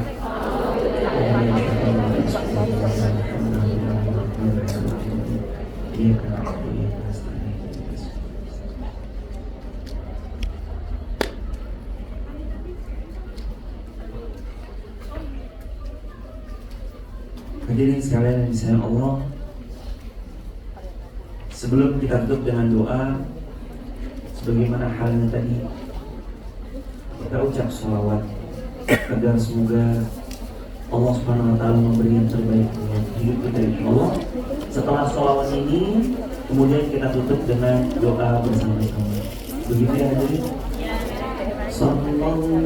Hadirin sekalian yang disayang Allah, sebelum kita tutup dengan doa, sebagaimana halnya tadi, kita ucap sholawat agar semoga Allah Subhanahu Wa Taala memberi yang terbaik dalam hidup kita, insya Allah. Setelah sholawat ini, kemudian kita tutup dengan doa bersama-sama. Begitu ya hadirin. Sallallahu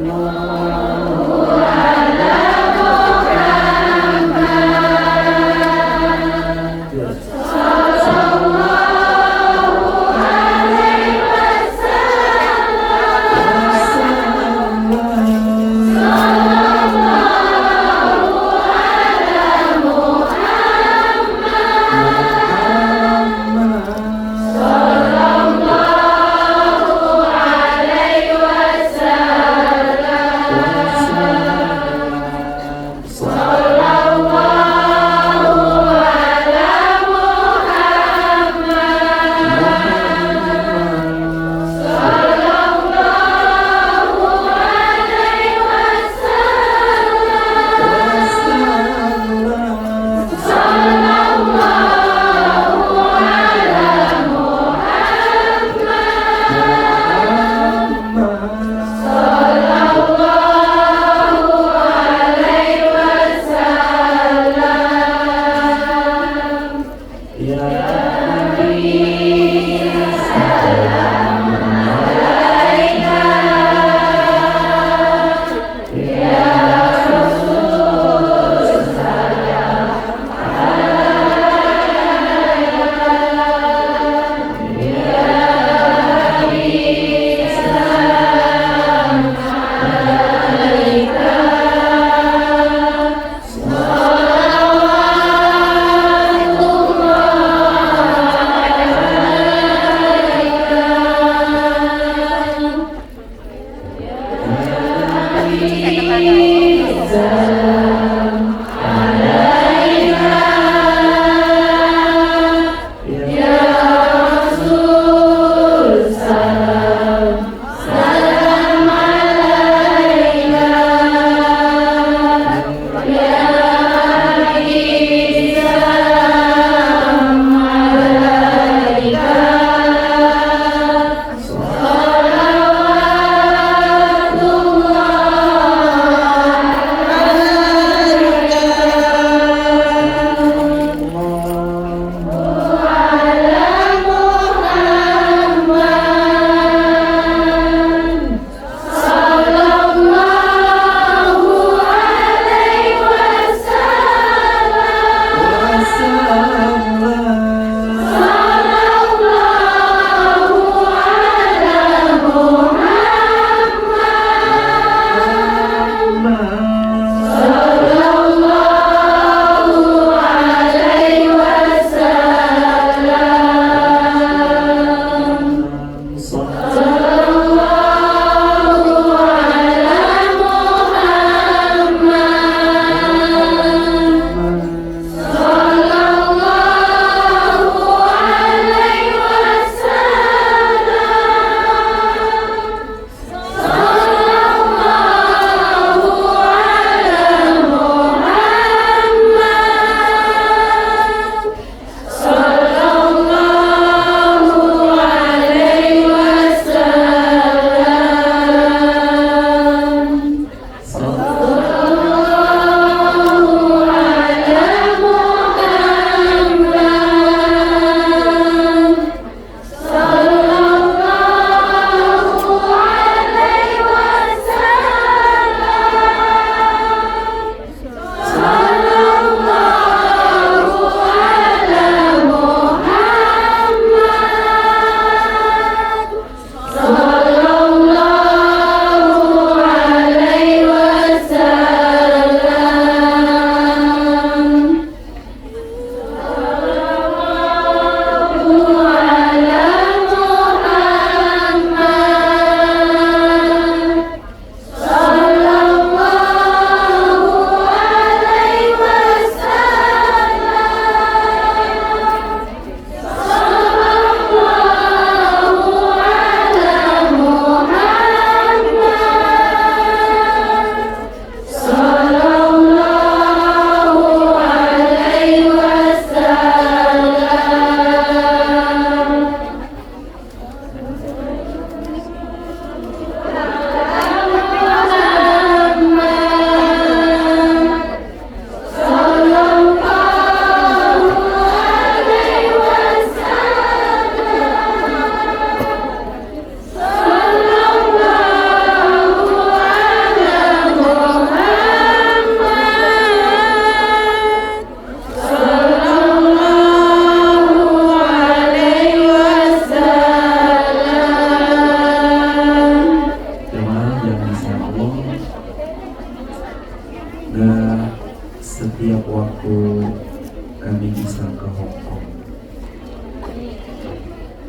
ke Hong Kong.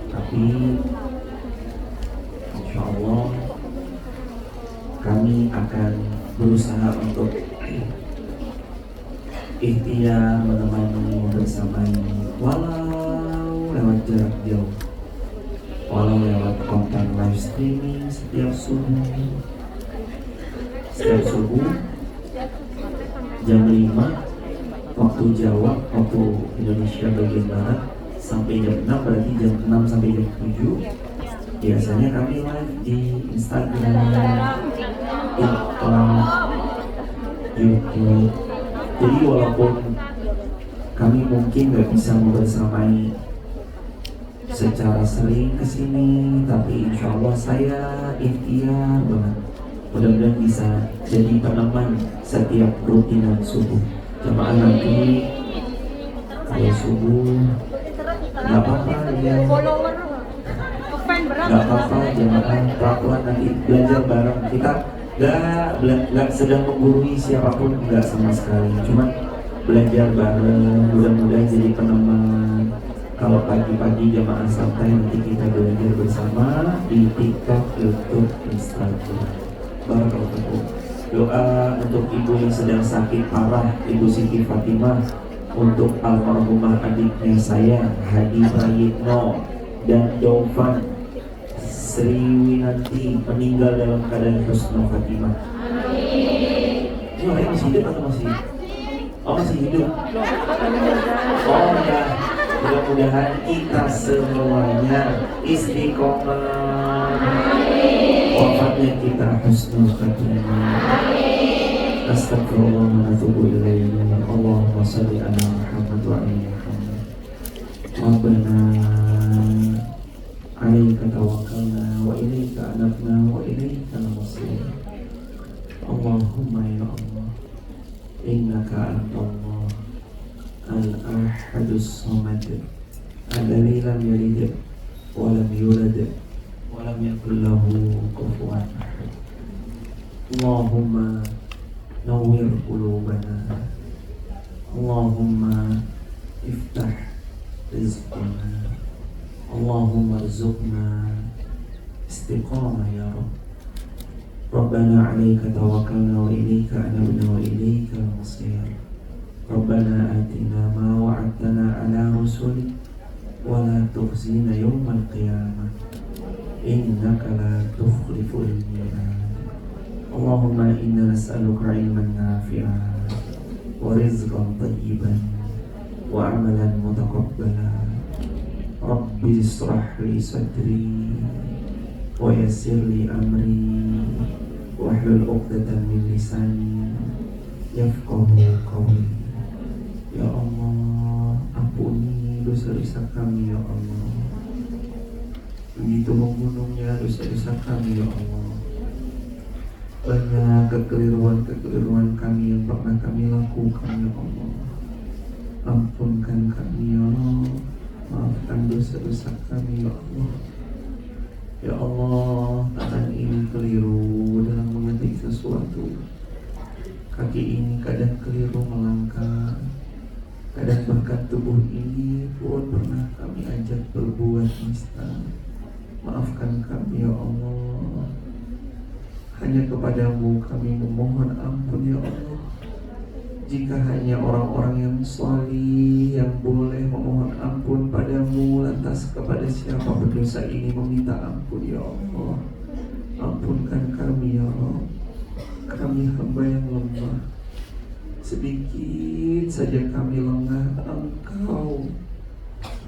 Tapi insya Allah kami akan berusaha untuk ikhtiar menemani bersamanya, walau lewat jarak jauh, walau lewat konten live streaming setiap subuh jam 5 waktu Jawa, waktu Indonesia bagian Barat, sampai jam 6, berarti jam 6 sampai jam 7 biasanya kami live di Instagram, TikTok, YouTube. Jadi walaupun kami mungkin gak bisa membersamai secara sering kesini, tapi insya Allah saya ikhtiar banget, mudah-mudahan bisa jadi peneman setiap rutinan subuh. Jamaah nanti kalau subuh nggak apa-apa ya, nggak apa-apa jamaah perempuan nanti belajar bareng. Kita nggak sedang menggurui siapapun, nggak sama sekali, cuma belajar bareng, mudah-mudahan jadi peneman. Kalau pagi-pagi jamaah santai nanti kita belajar bersama di TikTok, YouTube, Instagram. Barakallahu. Doa untuk ibu yang sedang sakit parah, Ibu Siti Fatimah, untuk almarhumah adiknya saya Hadi Prayitno dan Dovan Sriwinanti meninggal dalam keadaan husnul khatimah. Ini orangnya masih hidup atau masih? Oh masih hidup. Oh ya, mudah-mudahan kita semuanya istiqomah, wafatnya kita husnul khatimah. Astagfirullah wa atubu ilaihi. Allahumma shalli ala Muhammad wa ali Muhammad. Rabbana alaika tawakkalna wa ilaika anabna wa ilaika al-masir. Allahumma ya Allah, innaka antallah al-ahadus samad alladzi lam yalid wa lam yulad wa lam yakul lahu kufuwan ahad. Allahumma nawwir qulubana, Allahumma iftah rizqana, Allahumma rzuqna istiqamah ya Rabb. Rabbana 'alaika tawakkalna wa ilaika anabna wa ilaika al-masir. Rabbana atina ma wa'adtana 'ala rusulik wa la tukhzina yawmal qiyamah innaka la tukhliful mi'ad. Allahumma inna nas'aluka 'ilman nafi'an wa rizqan thayyiban wa 'amalan mutaqabbalan. Rabbi israh li sadri wa yassir li amri wahlul 'uqdatam min lisani yafqahu qawli. Ya Allah, ampuni dosa-dosa kami ya Allah. Begitu menggunungnya dosa-dosa kami ya Allah. Banyak kekeliruan kami yang pernah kami lakukan ya Allah. Ampunkan kami ya Allah. Maafkan dosa-dosa kami ya Allah. Ya Allah, tangan ini keliru dalam mengetik sesuatu. Kaki ini kadang keliru melangkah. Kadang bahkan tubuh ini pun pernah kami ajak berbuat nista. Maafkan kami ya Allah. Hanya kepadamu kami memohon ampun ya Allah. Jika hanya orang-orang yang salih yang boleh memohon ampun padamu, lantas kepada siapa berdosa ini meminta ampun ya Allah. Ampunkan kami ya Allah. Kami hamba yang lemah. Sedikit saja kami lengah, Engkau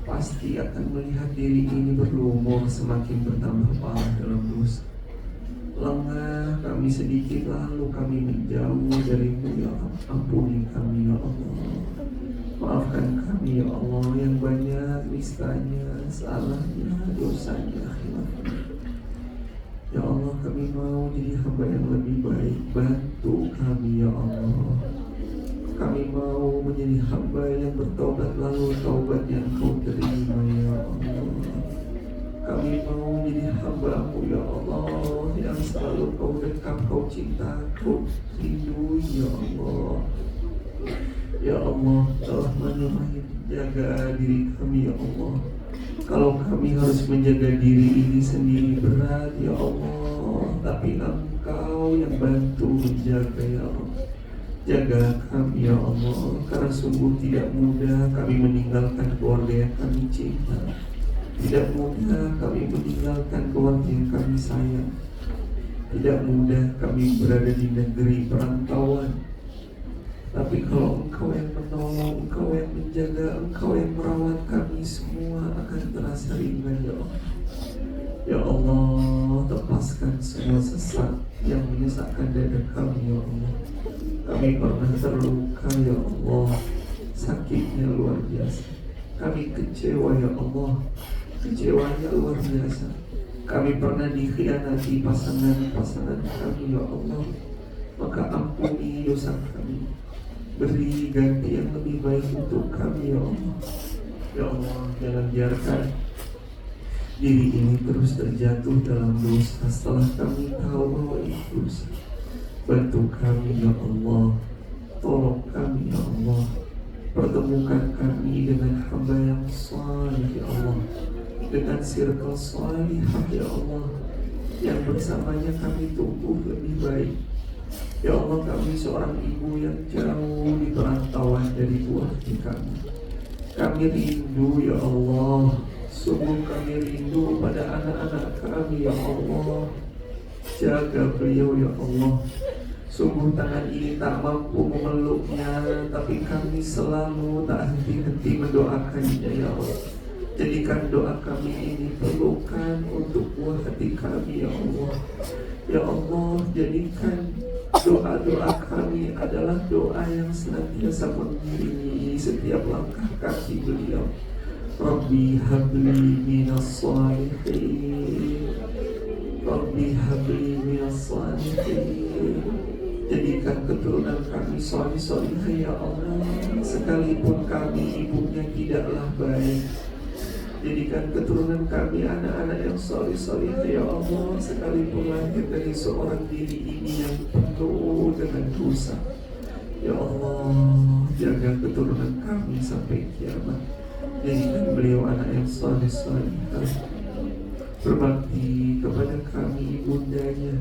pasti akan melihat diri ini berlumur semakin bertambah parah dalam dosa. Lengah kami sedikit lalu kami menjauh darimu ya Allah. Ampuni kami ya Allah. Maafkan kami ya Allah yang banyak nistanya, salahnya, dosanya, khilafnya. Ya Allah, kami mau jadi hamba yang lebih baik. Bantu kami ya Allah. Kami mau menjadi hamba yang bertobat lalu taubat yang Kau terima ya Allah. Kami mau menjadi hamba-Mu ya Allah, yang selalu Kau dekat, Kau cinta, Kau rindu ya Allah. Ya Allah, Rahman Rahim, jaga diri kami ya Allah. Kalau kami harus menjaga diri ini sendiri berat ya Allah, tapi Engkau yang bantu menjaga ya Allah. Jaga kami ya Allah, karena sungguh tidak mudah kami meninggalkan keluarga yang kami cinta. Tidak mudah kami meninggalkan keluarga yang kami sayang. Tidak mudah kami berada di negeri perantauan. Tapi kalau Engkau yang menolong, Engkau yang menjaga, Engkau yang merawat kami, semua akan terasa ringan ya Allah. Ya Allah, lepaskan semua sesak yang menyesakkan dada kami ya Allah. Kami pernah terluka ya Allah, sakitnya luar biasa. Kami kecewa ya Allah, kecewanya luar biasa. Kami pernah dikhianati pasangan-pasangan kami ya Allah. Maka ampuni dosa kami, beri ganti yang lebih baik untuk kami ya Allah. Ya Allah, jangan biarkan diri ini terus terjatuh dalam dosa setelah kami tahu bahwa itu dosa. Bantu kami ya Allah, tolong kami ya Allah, pertemukan kami dengan hamba yang saleh ya Allah, dengan circle salihah ya Allah, yang bersamanya kami tumbuh lebih baik. Ya Allah, kami seorang ibu yang jauh di perantauan dari buah hati kami. Kami rindu ya Allah, sungguh kami rindu pada anak-anak kami ya Allah. Jaga beliau ya Allah. Sungguh tangan ini tak mampu memeluknya, tapi kami selalu tak henti-henti mendoakannya ya Allah. Jadikan doa kami ini pelukan untuk buah hati kami ya Allah. Ya Allah, jadikan doa-doa kami adalah doa yang senantiasa mengiringi setiap langkah kaki beliau. Rabbi habli minas salihin, Rabbi habli minas salihin. Jadikan keturunan kami salih-salihah ya Allah, sekalipun kami ibunya tidaklah baik. Jadikan keturunan kami anak-anak yang salih-salihah ya Allah, sekalipun lahir dari seorang diri ini yang penuh dengan dosa. Ya Allah, jaga keturunan kami sampai kiamat. Jadikan beliau anak yang salih-salihah, berbakti kepada kami ibundanya,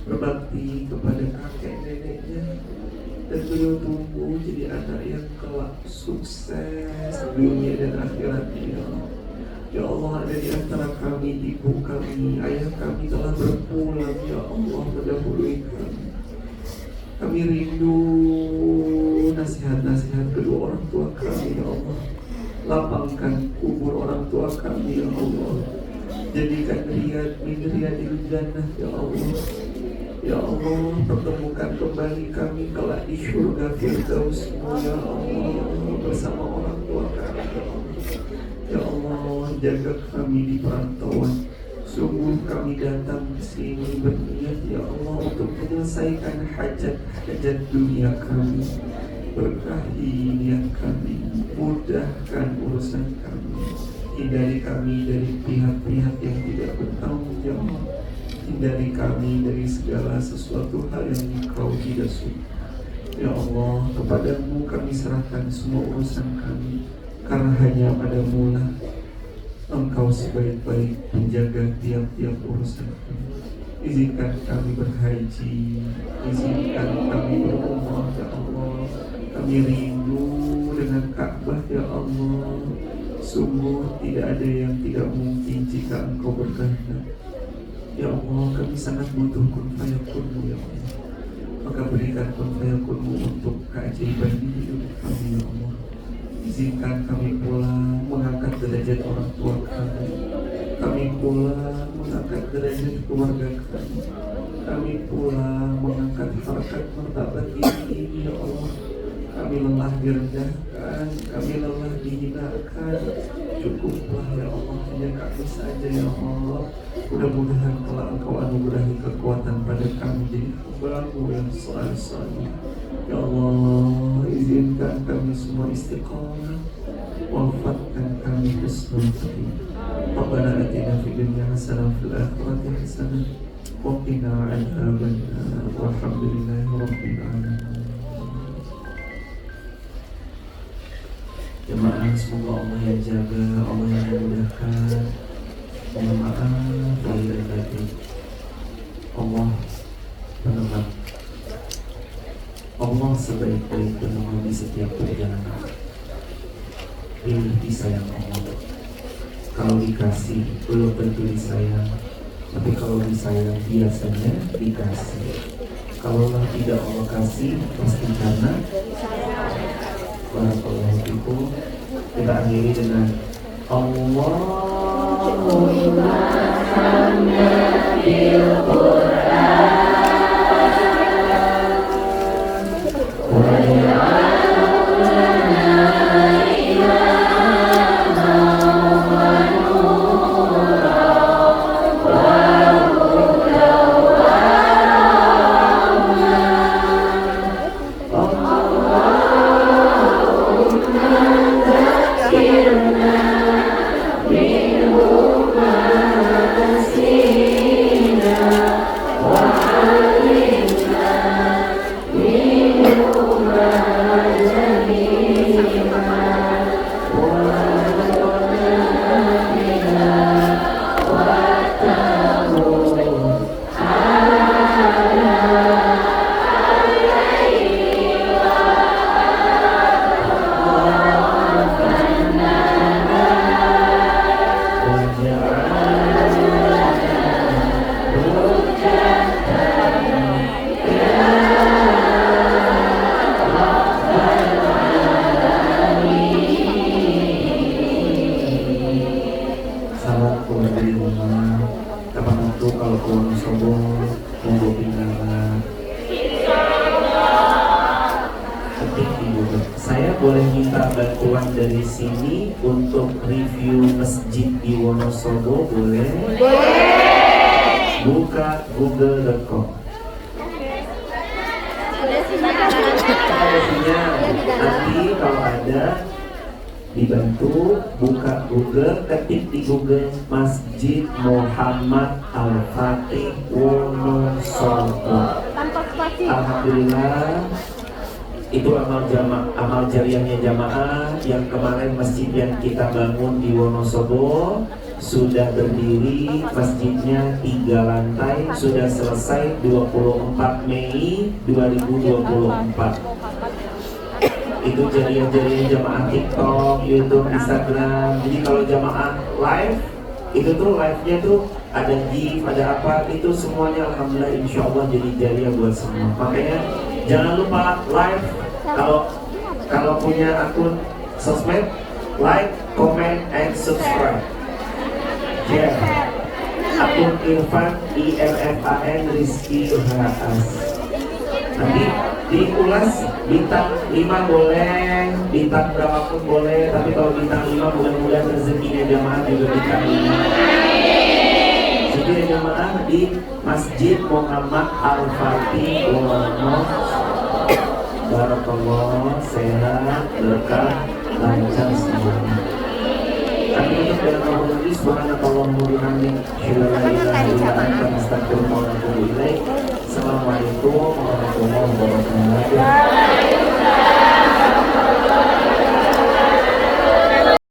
berbakti kepada kakek neneknya, dan beliau tumbuh jadi anak yang kelak sukses dunia dan akhiratnya. Ya Allah, ada di antara kami ibu kami, ayah kami telah berpulang ya Allah mendahului kami. Kami rindu nasihat-nasihat kedua orang tua kami ya Allah. Lapangkan kubur orang tua kami ya Allah. Jadikan riyad min riyadil jannah ya Allah. Ya Allah, pertemukan kembali kami kelak di surga Firdaus ya Allah, bersama orang tua kami ya Allah. Ya Allah, jaga kami di perantauan. Sungguh kami datang ke sini berniat ya Allah untuk menyelesaikan hajat dunia kami. Berkahi niat kami, mudahkan urusan kami. Hindari kami dari pihak-pihak yang tidak bertanggung jawab. Hindari kami dari segala sesuatu hal yang Engkau tidak suka. Ya Allah, kepadamu kami serahkan semua urusan kami, karena hanya padamu lah Engkau sebaik-baik menjaga tiap-tiap urusan kami. Izinkan kami berhaji, izinkan kami berumrah ya Allah. Kami rindu dengan Ka'bah ya Allah. Sungguh tidak ada yang tidak mungkin jika Engkau berkehendak. Ya Allah, kami sangat butuh kun fayakunmu ya Allah. Maka berikan kun fayakunmu untuk keajaiban di hidup kami ya Allah. Izinkan kami pulang mengangkat derajat orang tua kami. Kami pulang mengangkat derajat keluarga kami. Kami pulang mengangkat harkat martabat ini ya Allah. Kami lelah direndahkan, kami lelah dihinakan. Cukuplah ya Allah, hanya kami saja ya Allah. Mudah-mudahan telah Engkau anugerahi kekuatan pada kami jadi hamba-Mu yang saleh. Ya Allah, izinkan kami semua istiqamah, wafatkan kami husnul khatimah. Rabbana atina fid dunya hasanah wa fil akhirati hasanah wa qina adzabannar. Walhamdulillahi rabbil alamin. Jemaah berjamaah, semoga Allah yang jaga, Allah yang memudahkan. Mohon maaf lahir dan batin. Allah penemat, Allah sebaik-baik penemat di setiap perjalanan. Pilih disayang Allah. Kalau dikasih belum tentu disayang, tapi kalau disayang biasanya dikasih. Kalau tidak Allah kasih pasti karena barakallahu fikum. Kita akhiri dengan Allahumma hamna bil Qur'an wa Saya boleh minta bantuan dari sini untuk review masjid di Wonosobo, boleh? Buka google.com. Nanti kalau ada dibantu buka Google, ketik di Google Masjid Muhammad Al-Fatih Wonosobo. Alhamdulillah, itu amal jariahnya jamaah yang kemarin masjid yang kita bangun di Wonosobo sudah berdiri, masjidnya 3 lantai, sudah selesai 24 Mei 2024. Itu jariah-jariah jamaah TikTok, YouTube, Instagram. Jadi kalau jamaah live, itu tuh live-nya tuh ada gift, ada apa, itu semuanya alhamdulillah insya Allah jadi jariah buat semua. Makanya jangan lupa live. Kalau punya akun sosmed, like, comment, and subscribe. Yeah. Akun Irfan ILFAN Rizky Haas. Nanti diulas bintang 5 boleh, bintang berapapun boleh, tapi kalau bintang 5 mudah-mudahan rezekinya jamaah juga bintang 5. Jadi jamaah di Masjid Muhammad Al-Fatih Wonosobo. Barakallah, sehat, berkah, lancar semuanya. Kami untuk dalam Al-Quran, subhanakallahumma wa bihamdika, asyhadu an la ilaha illa anta, astaghfiruka wa atubu ilaik.